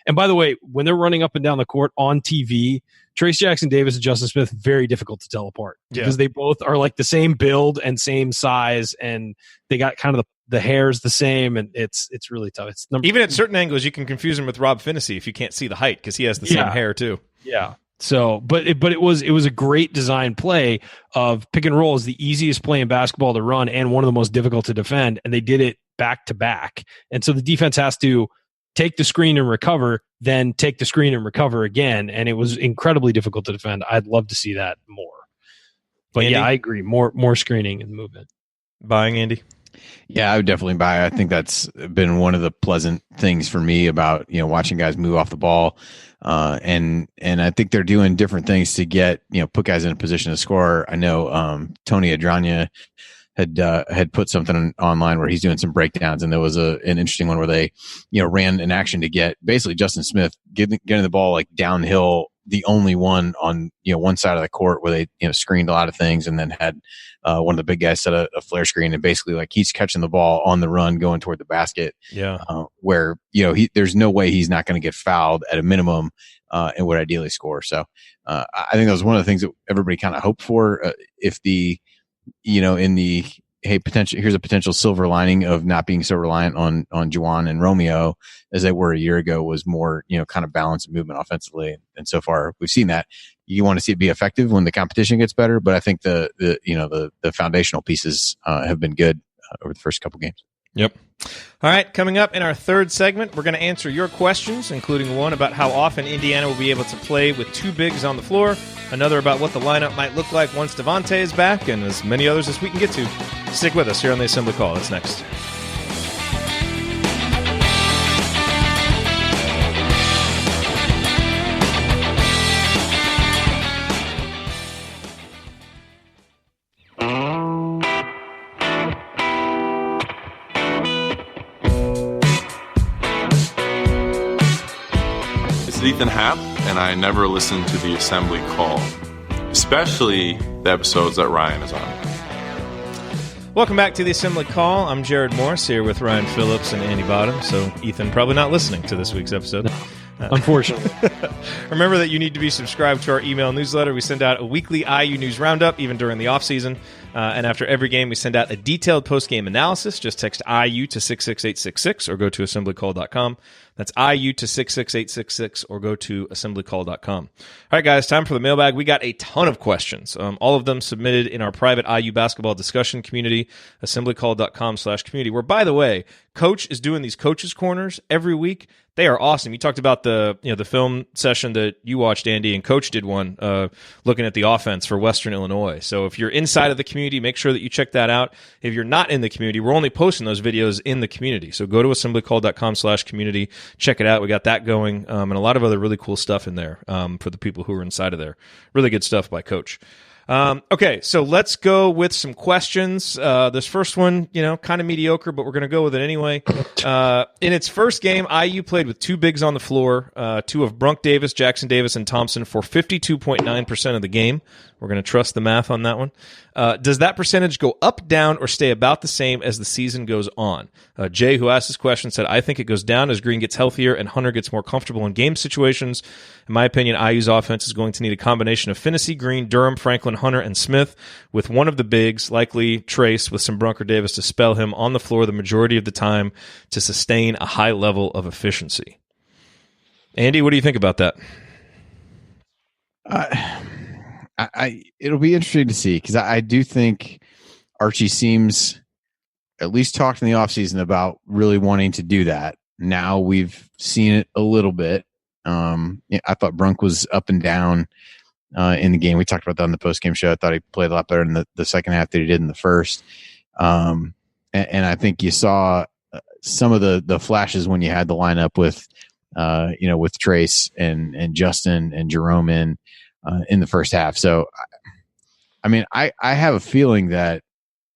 And by the way, when they're running up and down the court on TV, Trace Jackson Davis and Justin Smith, very difficult to tell apart because they both are like the same build and same size, and they got kind of the hair's the same, and it's really tough. Even at certain angles, you can confuse him with Rob Finney if you can't see the height because he has the same hair too. Yeah. So, but it was a great design play of pick and roll is the easiest play in basketball to run and one of the most difficult to defend, and they did it back to back. And so the defense has to take the screen and recover, then take the screen and recover again, and it was incredibly difficult to defend. I'd love to see that more. But Andy? Yeah, I agree. More screening and movement. Buying, Andy? Yeah, I would definitely buy. I think that's been one of the pleasant things for me about watching guys move off the ball, and I think they're doing different things to get put guys in a position to score. I know Tony Adranya had put something online where he's doing some breakdowns, and there was an interesting one where they ran an action to get basically Justin Smith getting the ball like downhill, the only one on one side of the court where they screened a lot of things, and then had one of the big guys set a flare screen, and basically like he's catching the ball on the run going toward the basket. Yeah, where there's no way he's not going to get fouled at a minimum and would ideally score. So I think that was one of the things that everybody kind of hoped for. If the in the here's a potential silver lining of not being so reliant on Juwan and Romeo as they were a year ago, was more kind of balance and movement offensively, and so far we've seen that. You want to see it be effective when the competition gets better, but I think the foundational pieces have been good over the first couple games. Yep. All right, coming up in our third segment, we're going to answer your questions, including one about how often Indiana will be able to play with two bigs on the floor, another about what the lineup might look like once Devonte is back, and as many others as we can get to. Stick with us here on the Assembly Call. That's next. Ethan Happ, and I never listen to the assembly call, especially the episodes that Ryan is on. Welcome back to the Assembly Call. I'm Jerod Morris here with Ryan Phillips and Andy Bottom. So Ethan probably not listening to this week's episode. Unfortunately. Remember that you need to be subscribed to our email newsletter. We send out a weekly IU news roundup, even during the offseason. And after every game, we send out a detailed post-game analysis. Just text IU to 66866 or go to assemblycall.com. That's IU to 66866 or go to assemblycall.com. All right, guys, time for the mailbag. We got a ton of questions, all of them submitted in our private IU basketball discussion community, assemblycall.com/community, where, by the way, Coach is doing these coaches' corners every week. They are awesome. You talked about the film session that you watched, Andy, and Coach did one looking at the offense for Western Illinois. So if you're inside of the community, make sure that you check that out. If you're not in the community, we're only posting those videos in the community. So go to assemblycall.com/community. Check it out. We got that going and a lot of other really cool stuff in there for the people who are inside of there. Really good stuff by Coach. Okay, so let's go with some questions. This first one, kind of mediocre, but we're going to go with it anyway. In its first game, IU played with two bigs on the floor, two of Brunk Davis, Jackson Davis, and Thompson for 52.9% of the game. We're going to trust the math on that one. Does that percentage go up, down, or stay about the same as the season goes on? Jay, who asked this question, said, I think it goes down as Green gets healthier and Hunter gets more comfortable in game situations. In my opinion, IU's offense is going to need a combination of Finney, Green, Durham, Franklin, Hunter, and Smith, with one of the bigs, likely Trace, with some Brunk or Davis to spell him on the floor the majority of the time to sustain a high level of efficiency. Andy, what do you think about that? It'll be interesting to see, because I do think Archie seems, at least talked in the offseason about really wanting to do that. Now we've seen it a little bit. I thought Brunk was up and down in the game. We talked about that on the post-game show. I thought he played a lot better in the second half than he did in the first. And I think you saw some of the flashes when you had the lineup with Trace and Justin and Jerome in the first half. So, I mean, I have a feeling that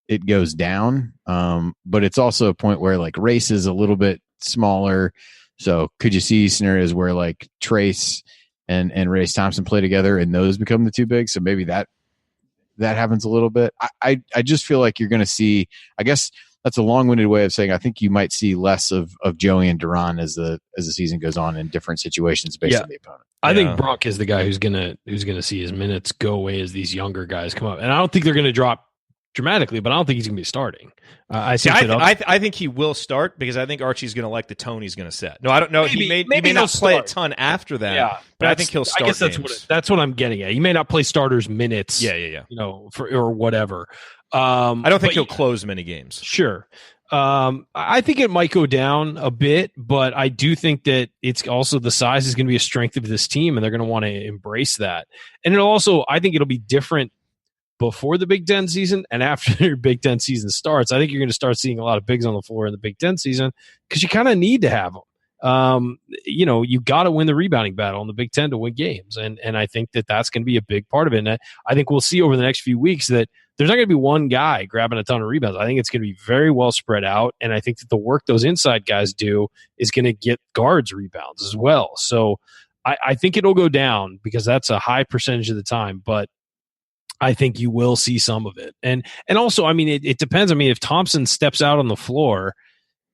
it goes down, but it's also a point where, like, Race is a little bit smaller. So could you see scenarios where, like, Trace and Race Thompson play together and those become the two bigs? So maybe that happens a little bit. I just feel like you're going to see, I guess that's a long-winded way of saying I think you might see less of Joey and Duran as the season goes on in different situations based on the opponent. I think Brunk is the guy who's gonna see his minutes go away as these younger guys come up, and I don't think they're gonna drop dramatically, but I don't think he's gonna be starting. I think he will start, because I think Archie's gonna like the tone he's gonna set. No, I don't know. He may not play a ton after that, but I think he'll start. I guess that's what I'm getting at. He may not play starters minutes. Yeah. Or whatever. I don't think he'll close many games. Sure. I think it might go down a bit, but I do think that it's also the size is going to be a strength of this team, and they're going to want to embrace that. And I think it'll be different before the Big Ten season and after your Big Ten season starts. I think you're going to start seeing a lot of bigs on the floor in the Big Ten season, because you kind of need to have them. You got to win the rebounding battle in the Big Ten to win games. And I think that that's going to be a big part of it. And I think we'll see over the next few weeks that there's not going to be one guy grabbing a ton of rebounds. I think it's going to be very well spread out. And I think that the work those inside guys do is going to get guards rebounds as well. So I think it'll go down, because that's a high percentage of the time, but I think you will see some of it. And also, I mean, it depends. I mean, if Thompson steps out on the floor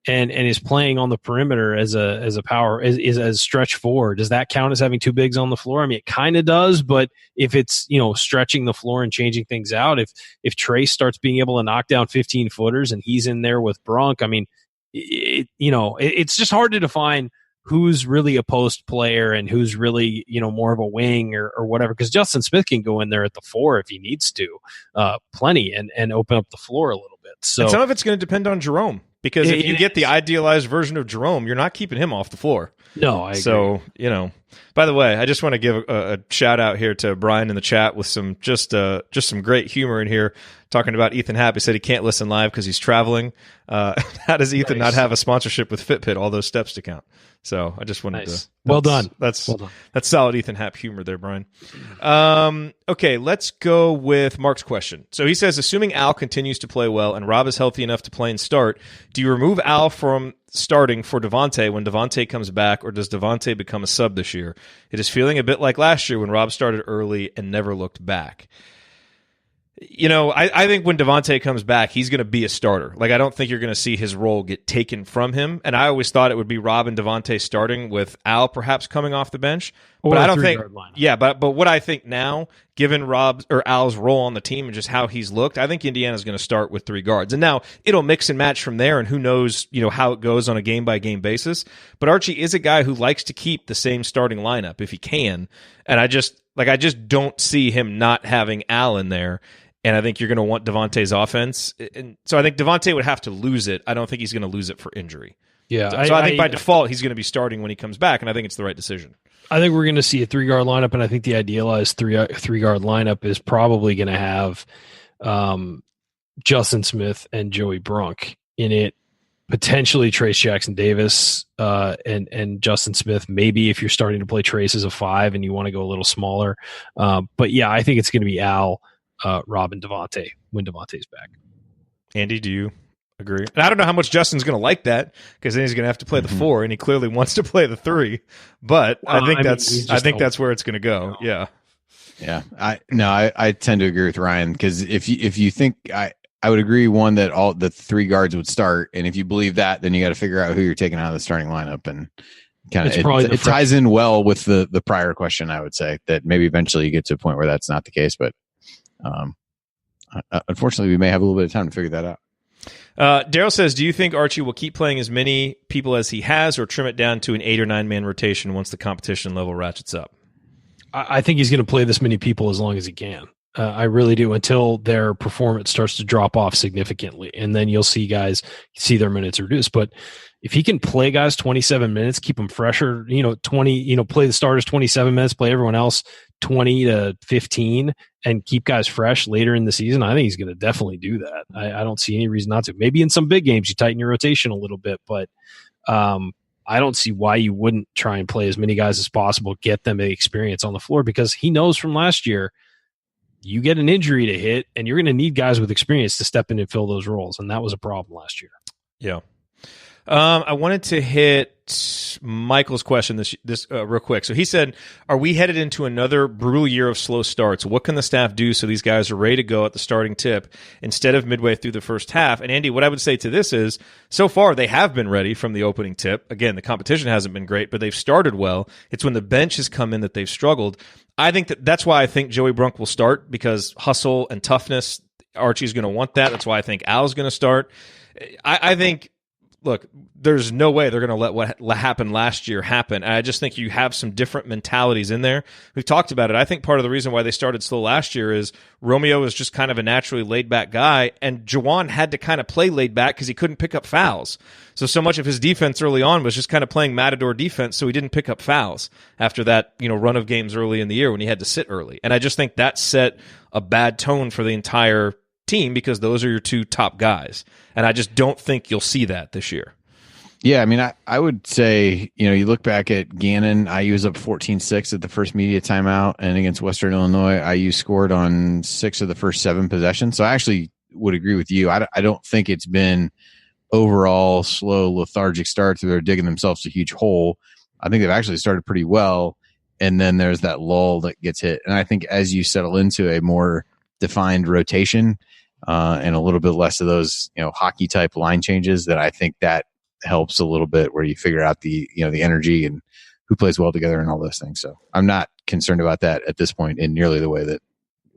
and is playing on the perimeter as a power, as stretch four, does that count as having two bigs on the floor? I mean, it kind of does, but if it's, stretching the floor and changing things out, if Trace starts being able to knock down 15 footers and he's in there with Brunk, I mean, it's just hard to define who's really a post player and who's really, more of a wing or whatever, because Justin Smith can go in there at the four if he needs to, plenty, and open up the floor a little bit. So and some of it's going to depend on Jerome, because if you get the idealized version of Jerome, you're not keeping him off the floor. No, I agree. So, by the way, I just want to give a shout out here to Brian in the chat with some just some great humor in here, talking about Ethan Happ. He said he can't listen live because he's traveling. How does Ethan not have a sponsorship with Fitbit? All those steps to count. So I just wanted to. Well done. That's solid Ethan Happ humor there, Brian. Okay, let's go with Mark's question. So he says, assuming Al continues to play well and Rob is healthy enough to play and start, do you remove Al from starting for Devonte when Devonte comes back, or does Devonte become a sub this year? It is feeling a bit like last year when Rob started early and never looked back. I think when Devonte comes back, he's going to be a starter. Like, I don't think you're going to see his role get taken from him. And I always thought it would be Rob and Devonte starting with Al perhaps coming off the bench. Or but I don't think, lineup. but what I think now, given Rob's or Al's role on the team and just how he's looked, I think Indiana's going to start with 3 guards. And now it'll mix and match from there, and who knows, how it goes on a game by game basis. But Archie is a guy who likes to keep the same starting lineup if he can. And I just don't see him not having Al in there. And I think you're going to want Devontae's offense. And so I think Devonte would have to lose it. I don't think he's going to lose it for injury. Yeah. So I think by default, he's going to be starting when he comes back, and I think it's the right decision. I think we're going to see a 3-guard lineup, and I think the idealized three-guard lineup is probably going to have Justin Smith and Joey Brunk in it, potentially Trace Jackson-Davis and Justin Smith, maybe if you're starting to play Trace as a 5 and you want to go a little smaller. But, yeah, I think it's going to be Al, Rob, and Devonte when Devonte's back. Andy, do you agree? And I don't know how much Justin's going to like that, because then he's going to have to play the 4, and he clearly wants to play the 3. But I think that's where it's going to go. Yeah. Yeah. I tend to agree with Ryan, because if you think I would agree, one, that all the 3 guards would start, and if you believe that, then you got to figure out who you're taking out of the starting lineup, and kind of it ties in well with the prior question. I would say that maybe eventually you get to a point where that's not the case, but unfortunately we may have a little bit of time to figure that out. Daryl says, do you think Archie will keep playing as many people as he has, or trim it down to an 8 or 9 man rotation once the competition level ratchets up? I think he's going to play this many people as long as he can. I really do, until their performance starts to drop off significantly. And then you'll see guys see their minutes reduced. But if he can play guys 27 minutes, keep them fresher, 20, play the starters 27 minutes, play everyone else 20 to 15, and keep guys fresh later in the season, I think he's going to definitely do that. I don't see any reason not to. Maybe in some big games you tighten your rotation a little bit, but I don't see why you wouldn't try and play as many guys as possible, get them the experience on the floor, because he knows from last year you get an injury to hit and you're going to need guys with experience to step in and fill those roles. And that was a problem last year. Yeah. I wanted to hit Michael's question this real quick. So he said, are we headed into another brutal year of slow starts? What can the staff do so these guys are ready to go at the starting tip instead of midway through the first half? And Andy, what I would say to this is, so far they have been ready from the opening tip. Again, the competition hasn't been great, but they've started well. It's when the bench has come in that they've struggled. I think that's why I think Joey Brunk will start, because hustle and toughness, Archie's going to want that. That's why I think Al's going to start. I think, look, there's no way they're going to let what happened last year happen. I just think you have some different mentalities in there. We've talked about it. I think part of the reason why they started slow last year is Romeo is just kind of a naturally laid-back guy, and Juwan had to kind of play laid-back because he couldn't pick up fouls. So much of his defense early on was just kind of playing matador defense, so he didn't pick up fouls after that run of games early in the year when he had to sit early. And I just think that set a bad tone for the entire team, because those are your 2 top guys. And I just don't think you'll see that this year. Yeah, I mean, I would say, you look back at Gannon, IU was up 14-6 at the first media timeout, and against Western Illinois, IU scored on 6 of the first 7 possessions. So I actually would agree with you. I don't think it's been overall slow, lethargic starts where they're digging themselves a huge hole. I think they've actually started pretty well, and then there's that lull that gets hit. And I think as you settle into a more defined rotation and a little bit less of those, hockey type line changes, that I think that helps a little bit, where you figure out the energy and who plays well together and all those things. So I'm not concerned about that at this point in nearly the way that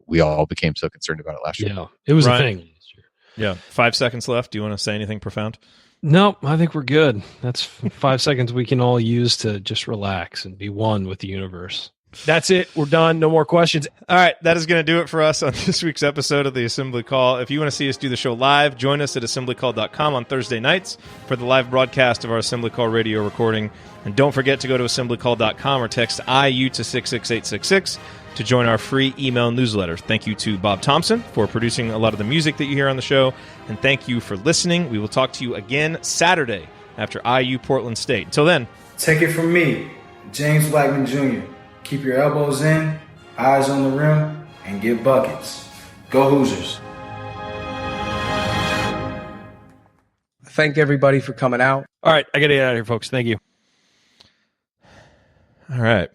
we all became so concerned about it last year. Yeah, it was a thing last year. Yeah. 5 seconds left. Do you want to say anything profound? No, I think we're good. That's 5 seconds we can all use to just relax and be one with the universe. That's it. We're done. No more questions. All right. That is going to do it for us on this week's episode of the Assembly Call. If you want to see us do the show live, join us at assemblycall.com on Thursday nights for the live broadcast of our Assembly Call radio recording. And don't forget to go to assemblycall.com or text IU to 66866 to join our free email newsletter. Thank you to Bob Thompson for producing a lot of the music that you hear on the show. And thank you for listening. We will talk to you again Saturday after IU Portland State. Until then, take it from me, James Blackman Jr. Keep your elbows in, eyes on the rim, and get buckets. Go Hoosiers. I thank everybody for coming out. All right, I got to get out of here, folks. Thank you. All right.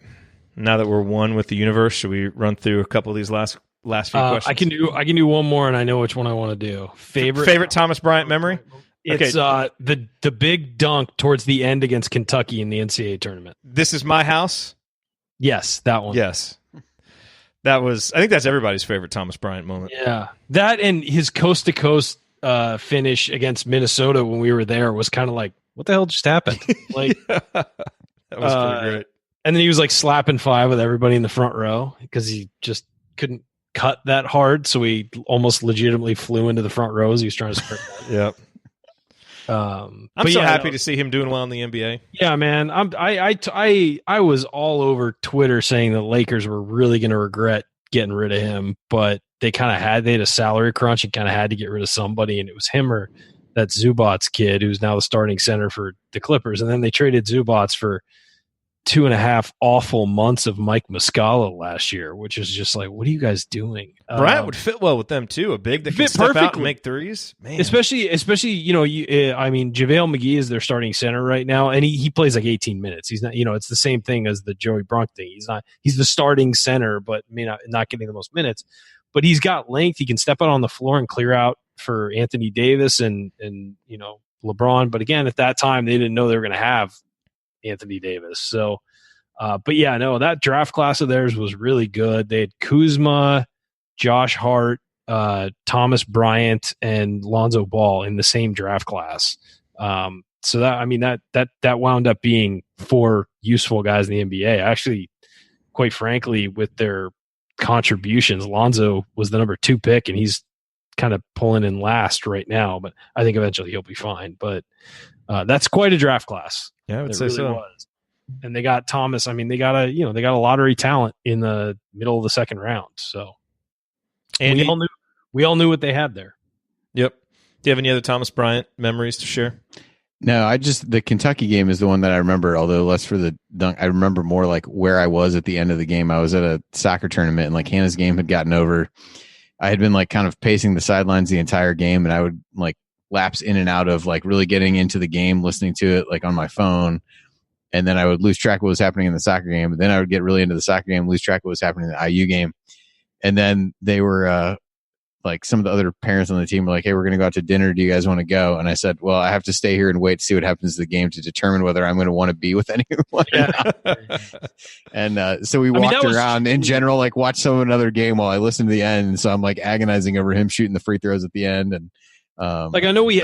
Now that we're one with the universe, should we run through a couple of these last few questions? I can do one more, and I know which one I want to do. Favorite Thomas Bryant memory? It's the big dunk towards the end against Kentucky in the NCAA tournament. This is my house? Yes, that one. Yes. I think that's everybody's favorite Thomas Bryant moment. Yeah. That and his coast-to-coast finish against Minnesota when we were there was kind of like, what the hell just happened? Like, that was pretty great. And then he was like slapping five with everybody in the front row because he just couldn't cut that hard. So he almost legitimately flew into the front rows. He was trying to sprint that. Yep. I'm so happy to see him doing well in the NBA. Yeah, man. I was all over Twitter saying the Lakers were really going to regret getting rid of him, but they had a salary crunch and kind of had to get rid of somebody, and it was him or that Zubats kid who's now the starting center for the Clippers. And then they traded Zubats for 2.5 awful months of Mike Muscala last year, which is just like, what are you guys doing? Bryant would fit well with them too. A big that can step out and make threes. Man. Especially, JaVale McGee is their starting center right now, and he plays like 18 minutes. He's not, it's the same thing as the Joey Brunk thing. He's the starting center, but not getting the most minutes. But he's got length. He can step out on the floor and clear out for Anthony Davis and LeBron. But again, at that time, they didn't know they were going to have Anthony Davis. So, but yeah, no, that draft class of theirs was really good. They had Kuzma, Josh Hart, Thomas Bryant, and Lonzo Ball in the same draft class. So that wound up being 4 useful guys in the NBA. Actually, quite frankly, with their contributions, Lonzo was the number 2 pick, and he's kind of pulling in last right now. But I think eventually he'll be fine. But that's quite a draft class. Yeah, I would say so. Was. And they got Thomas. I mean, they got a lottery talent in the middle of the second round. So, and we all knew what they had there. Yep. Do you have any other Thomas Bryant memories to share? No, the Kentucky game is the one that I remember, although less for the dunk. I remember more like where I was at the end of the game. I was at a soccer tournament, and like Hannah's game had gotten over. I had been like kind of pacing the sidelines the entire game, and I would like lapse in and out of like really getting into the game, listening to it like on my phone. And then I would lose track of what was happening in the soccer game. And then I would get really into the soccer game, lose track of what was happening in the IU game. And then they were like some of the other parents on the team were like, hey, we're going to go out to dinner. Do you guys want to go? And I said, well, I have to stay here and wait to see what happens to the game to determine whether I'm going to want to be with anyone. Yeah. And so we walked around in general, like watched some of another game while I listened to the end. And so I'm like agonizing over him shooting the free throws at the end. And like I know we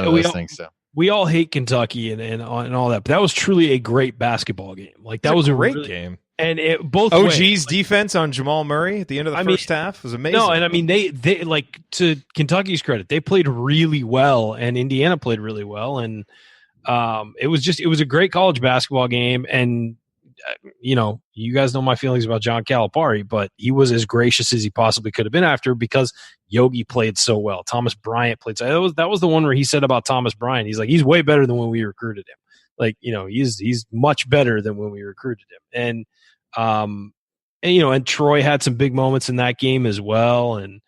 all hate Kentucky and all that, but that was truly a great basketball game. Like that was a great game. And it both OG's ways, defense on Jamal Murray at the end of the first half was amazing. No, and I mean they like, to Kentucky's credit, they played really well, and Indiana played really well, and it was a great college basketball game. And you guys know my feelings about John Calipari, but he was as gracious as he possibly could have been after, because Yogi played so well. Thomas Bryant played so. That was the one where he said about Thomas Bryant, he's like, he's way better than when we recruited him. Like, he's much better than when we recruited him. And Troy had some big moments in that game as well. And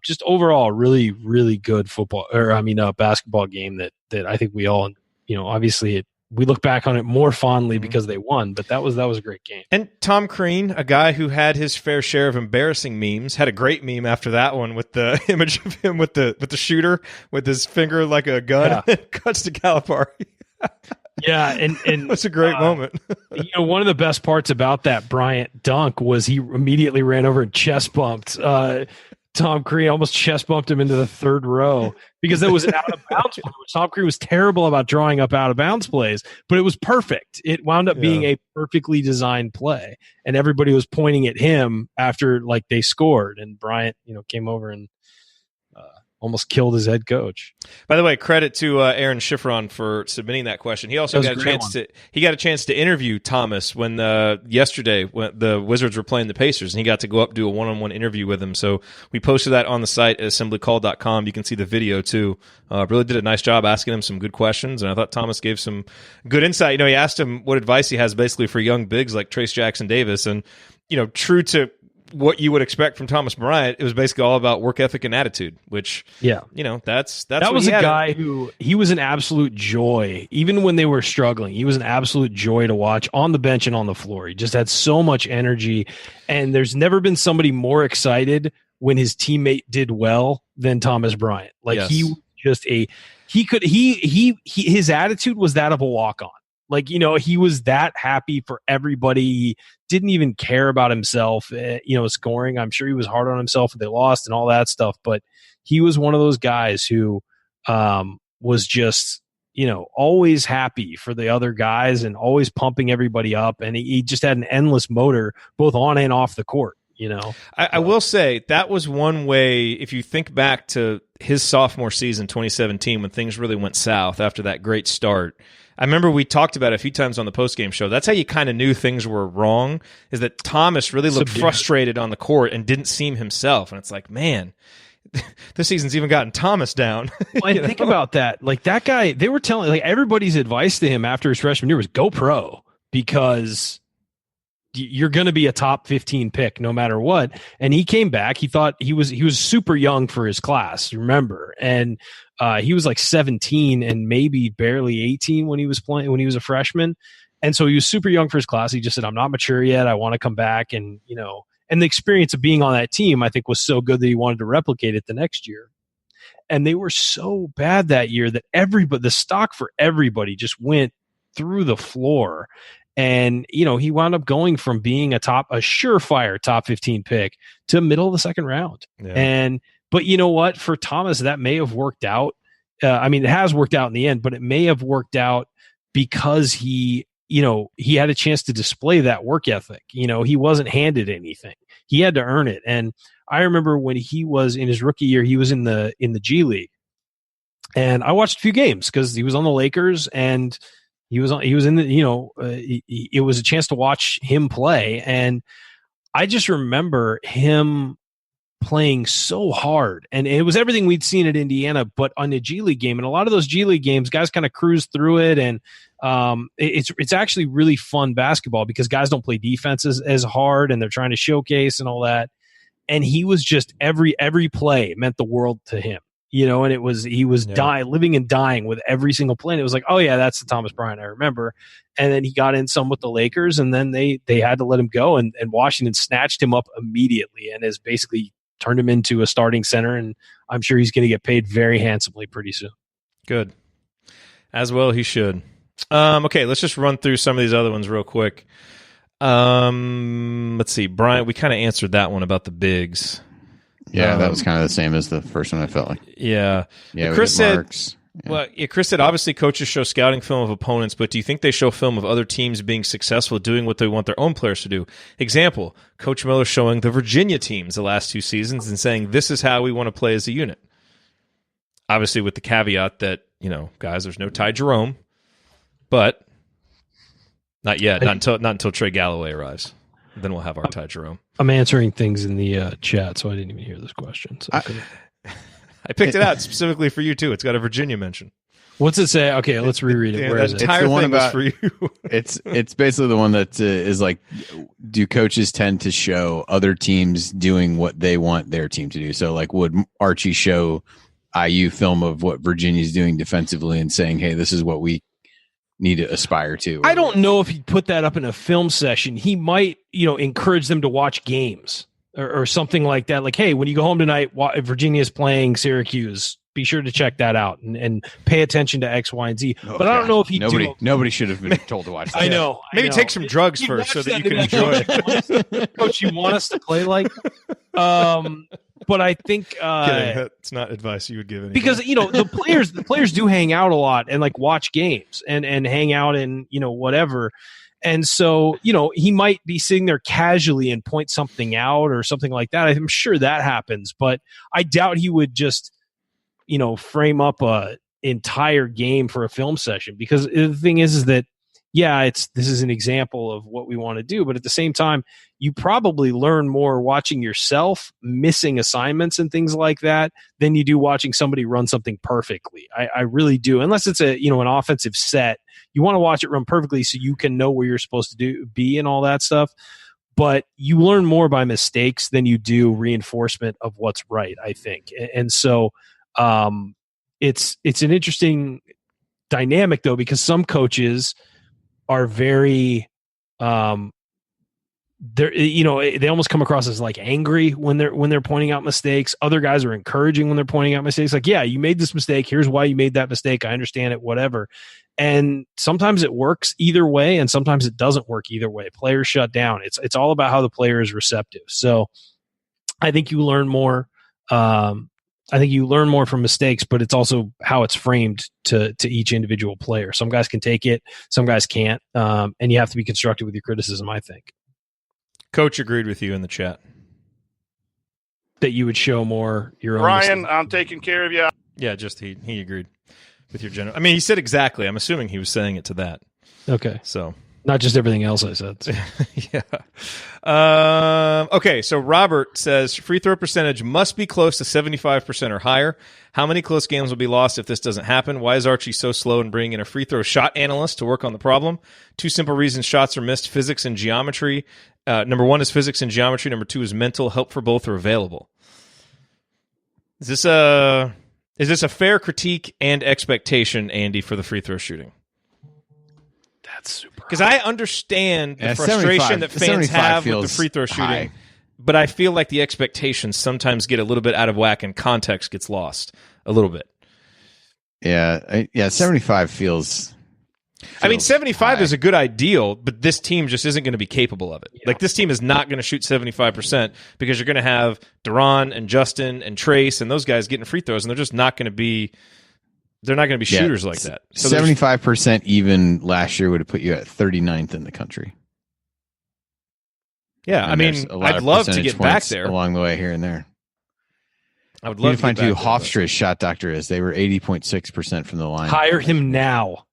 just overall, really, really good basketball game that I think we all, obviously we look back on it more fondly because they won, but that was a great game. And Tom Crean, a guy who had his fair share of embarrassing memes, had a great meme after that one with the image of him with the shooter with his finger like a gun. Yeah. Cuts to Calipari. Yeah, and it's a great moment. One of the best parts about that Bryant dunk was he immediately ran over and chest bumped Tom Crean, almost chest bumped him into the third row because there was an out of bounds play. Tom Crean was terrible about drawing up out of bounds plays, but it was perfect. It wound up being a perfectly designed play, and everybody was pointing at him after like they scored, and Bryant, came over and almost killed his head coach. By the way, credit to Aaron Schifron for submitting that question. He also got a chance to interview Thomas when yesterday when the Wizards were playing the Pacers, and he got to go up and do a one-on-one interview with him. So we posted that on the site at assemblycall.com. You can see the video too. Really did a nice job asking him some good questions, and I thought Thomas gave some good insight. He asked him what advice he has basically for young bigs like Trace Jackson Davis, and true to what you would expect from Thomas Bryant. It was basically all about work ethic and attitude, which, that was a guy who he was an absolute joy. Even when they were struggling, he was an absolute joy to watch on the bench and on the floor. He just had so much energy, and there's never been somebody more excited when his teammate did well than Thomas Bryant. Like he was just his attitude was that of a walk-on. Like, he was that happy for everybody. He didn't even care about himself, scoring. I'm sure he was hard on himself if they lost and all that stuff. But he was one of those guys who was just, always happy for the other guys and always pumping everybody up. And he just had an endless motor both on and off the court. I will say that was one way, if you think back to his sophomore season, 2017, when things really went south after that great start. I remember we talked about it a few times on the postgame show. That's how you kind of knew things were wrong, is that Thomas really looked frustrated on the court and didn't seem himself. And it's like, man, this season's even gotten Thomas down. Well, and think about that. Like, that guy, they were telling, like, everybody's advice to him after his freshman year was go pro, because you're going to be a top 15 pick no matter what. And he came back. He thought he was super young for his class, remember? And he was like 17 and maybe barely 18 when he was a freshman. And so he was super young for his class. He just said, I'm not mature yet. I want to come back. And, and the experience of being on that team, I think, was so good that he wanted to replicate it the next year. And they were so bad that year that the stock for everybody just went through the floor. And, he wound up going from being a surefire top 15 pick to middle of the second round. Yeah. But you know what? For Thomas, that may have worked out. It has worked out in the end, but it may have worked out because he had a chance to display that work ethic. He wasn't handed anything. He had to earn it. And I remember when he was in his rookie year, he was in the G League. And I watched a few games because he was on the Lakers, and he was in the, it was a chance to watch him play. And I just remember him playing so hard, and it was everything we'd seen at Indiana, but on the G League game. And a lot of those G League games, guys kind of cruise through it. And it's actually really fun basketball because guys don't play defenses as hard, and they're trying to showcase and all that. And he was just every play meant the world to him. And he was living and dying with every single play. And it was like, oh yeah, that's the Thomas Bryant I remember. And then he got in some with the Lakers, and then they had to let him go, and Washington snatched him up immediately and has basically turned him into a starting center. And I'm sure he's going to get paid very handsomely pretty soon. Good. As well he should. Okay, let's just run through some of these other ones real quick. Let's see. Bryant, we kind of answered that one about the bigs. Yeah, that was kind of the same as the first one, I felt like. Yeah. Chris said, Chris said, obviously coaches show scouting film of opponents, but do you think they show film of other teams being successful doing what they want their own players to do? Example, Coach Miller showing the Virginia teams the last 2 seasons and saying, this is how we want to play as a unit. Obviously with the caveat that, guys, there's no Ty Jerome, but not yet, not until Trey Galloway arrives. Then we'll have our Ty Jerome. I'm answering things in the chat, so I didn't even hear this question. So I picked it out specifically for you, too. It's got a Virginia mention. What's it say? Okay, let's reread it. Where is it? It's the one about, for you. It's basically the one that is like, do coaches tend to show other teams doing what they want their team to do? So, like, would Archie show IU film of what Virginia's doing defensively and saying, hey, this is what we need to aspire to? I don't know if he'd put that up in a film session. He might, encourage them to watch games or something like that. Like, hey, when you go home tonight, Virginia's playing Syracuse, be sure to check that out and pay attention to X, Y, and Z. But I don't know if nobody should have been told to watch that. I know. Maybe take some drugs first so that you can enjoy it. Coach, you want us to play like? But I think it's not advice you would give anybody. Because the players do hang out a lot and like watch games and hang out and whatever. And so, he might be sitting there casually and point something out or something like that. I'm sure that happens, but I doubt he would just, frame up a entire game for a film session, because the thing is that, yeah, this is an example of what we want to do, but at the same time, you probably learn more watching yourself missing assignments and things like that than you do watching somebody run something perfectly. I really do. Unless it's an offensive set, you want to watch it run perfectly so you can know where you're supposed to be and all that stuff. but you learn more by mistakes than you do reinforcement of what's right, I think. And so it's an interesting dynamic, though, because some coaches are very they almost come across as like angry when they're pointing out mistakes. Other guys are encouraging when they're pointing out mistakes. Like, yeah, you made this mistake. Here's why you made that mistake. I understand it, whatever. And sometimes it works either way, and sometimes it doesn't work either way. Players shut down. It's all about how the player is receptive. So I think you learn more. I think you learn more from mistakes, but it's also how it's framed to each individual player. Some guys can take it, some guys can't, and you have to be constructive with your criticism, I think. Coach agreed with you in the chat. That you would show more your own Ryan, mistakes. I'm taking care of you. Yeah, just he agreed with your general. I mean, he said exactly. I'm assuming he was saying it to that. Okay. So not just everything else I said. So. Yeah. Okay, so Robert says free throw percentage must be close to 75% or higher. How many close games will be lost if this doesn't happen? Why is Archie so slow in bringing in a free throw shot analyst to work on the problem? Two simple reasons shots are missed: physics and geometry. Number one is physics and geometry. Number two is mental. Help for both are available. Is this a fair critique and expectation, Andy, for the free throw shooting? That's super. Because I understand the frustration that fans have with the free throw shooting, high. But I feel like the expectations sometimes get a little bit out of whack and context gets lost a little bit. Yeah, 75 feels I mean, 75 high. is a good ideal, but this team just isn't going to be capable of it. Yeah. Like, this team is not going to shoot 75% because you're going to have Duran and Justin and Trace and those guys getting free throws, and they're just not going to be – they're not going to be shooters like that. So 75% even last year would have put you at 39th in the country. Yeah, and I mean, I'd love to get back there. Along the way here and there. I would love to find who Hofstra's shot doctor is. They were 80.6% from the line. Hire him now.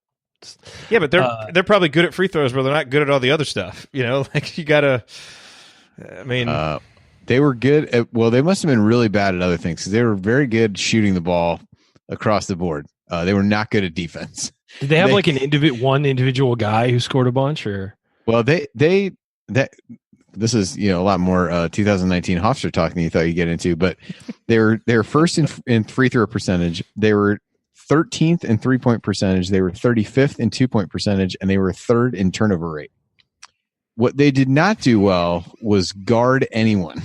Yeah, but they're probably good at free throws, but they're not good at all the other stuff. You know, like you gotta. I mean, they were good at. Well, they must have been really bad at other things because they were very good shooting the ball across the board. They were not good at defense. Did they have like one individual guy who scored a bunch, or? Well, this is a lot more 2019 Hofstra talk than you thought you'd get into, but they were first in free throw percentage. They were 13th in 3-point percentage. They were 35th in 2-point percentage, and they were third in turnover rate. What they did not do well was guard anyone.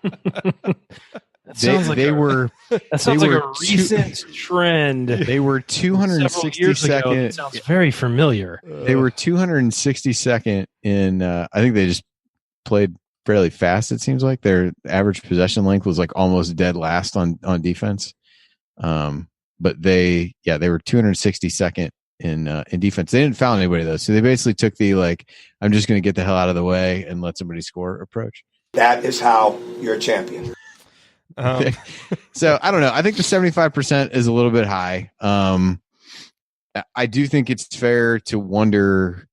That sounds like a recent trend. They were 262nd. It sounds very familiar. They were 262nd in. I think they just played fairly fast. It seems like their average possession length was like almost dead last on defense. But they were 262nd in defense. They didn't foul anybody though, so they basically took the I'm just going to get the hell out of the way and let somebody score approach. That is how you're a champion. So I don't know. I think the 75% is a little bit high. I do think it's fair to wonder,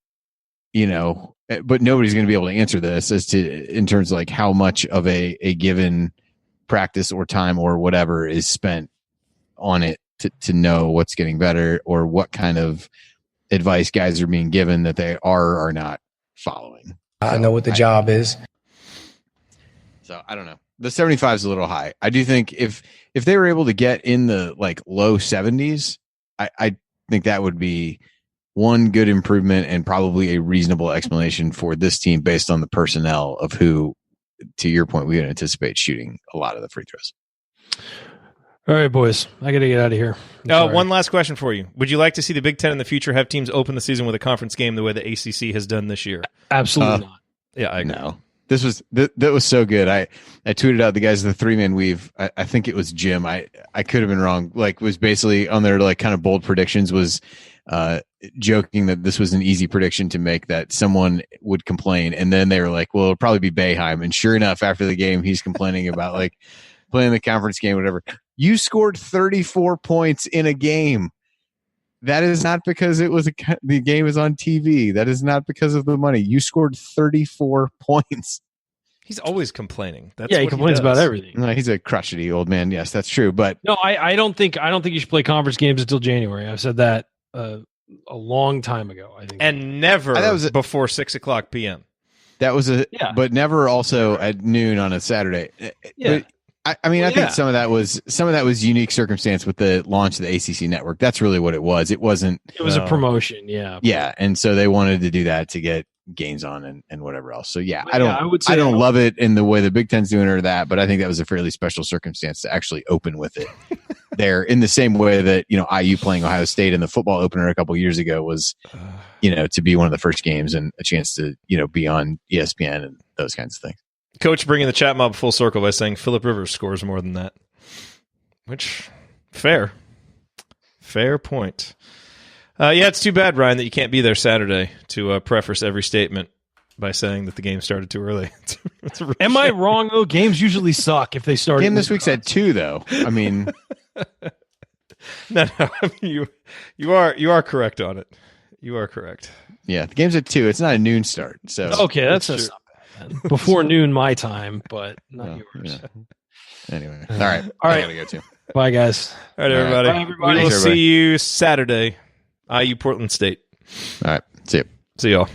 but nobody's going to be able to answer this as to in terms of like how much of a given practice or time or whatever is spent on it to know what's getting better or what kind of advice guys are being given that they are or not following. I know what the job is. So I don't know. The 75 is a little high. I do think if they were able to get in the low 70s, I think that would be one good improvement and probably a reasonable explanation for this team based on the personnel of who, to your point, we would anticipate shooting a lot of the free throws. All right, boys, I got to get out of here. One last question for you. Would you like to see the Big Ten in the future have teams open the season with a conference game the way the ACC has done this year? Absolutely not. Yeah, I agree. No. That was so good. I tweeted out the guys of the 3-man weave. I think it was Jim. I could have been wrong. Was basically on their kind of bold predictions was joking that this was an easy prediction to make, that someone would complain, and then they were like, "Well, it'll probably be Boeheim." And sure enough, after the game, he's complaining about playing the conference game, whatever. You scored 34 points in a game. That is not because the game is on TV. That is not because of the money. You scored 34 points. He's always complaining. He complains about everything. No, he's a crotchety old man. Yes, that's true. But no, I don't think you should play conference games until January. I've said that a long time ago. I think, and never before 6:00 p.m. That was but never also at noon on a Saturday. Yeah. But, I mean, I think some of that was unique circumstance with the launch of the ACC network. That's really what it was. It was a promotion. Yeah. Yeah. And so they wanted to do that to get games on and whatever else. So yeah, I don't love it in the way the Big Ten's doing or that, but I think that was a fairly special circumstance to actually open with it there, in the same way that, IU playing Ohio State in the football opener a couple years ago was, to be one of the first games and a chance to, be on ESPN and those kinds of things. Coach bringing the chat mob full circle by saying Phillip Rivers scores more than that, which fair point. It's too bad, Ryan, that you can't be there Saturday to preface every statement by saying that the game started too early. Am I wrong, though? Games usually suck if they start. Game this week's at 2, though. I mean, no. I mean, you are correct on it. You are correct. Yeah, the game's at 2. It's not a noon start. So okay, that's not bad. Before noon my time, but not yours. Yeah. Anyway, all right. I gotta go too. Bye, guys. All right, everybody. Bye, everybody. We will see you Saturday. IU Portland State. All right. See you. See y'all.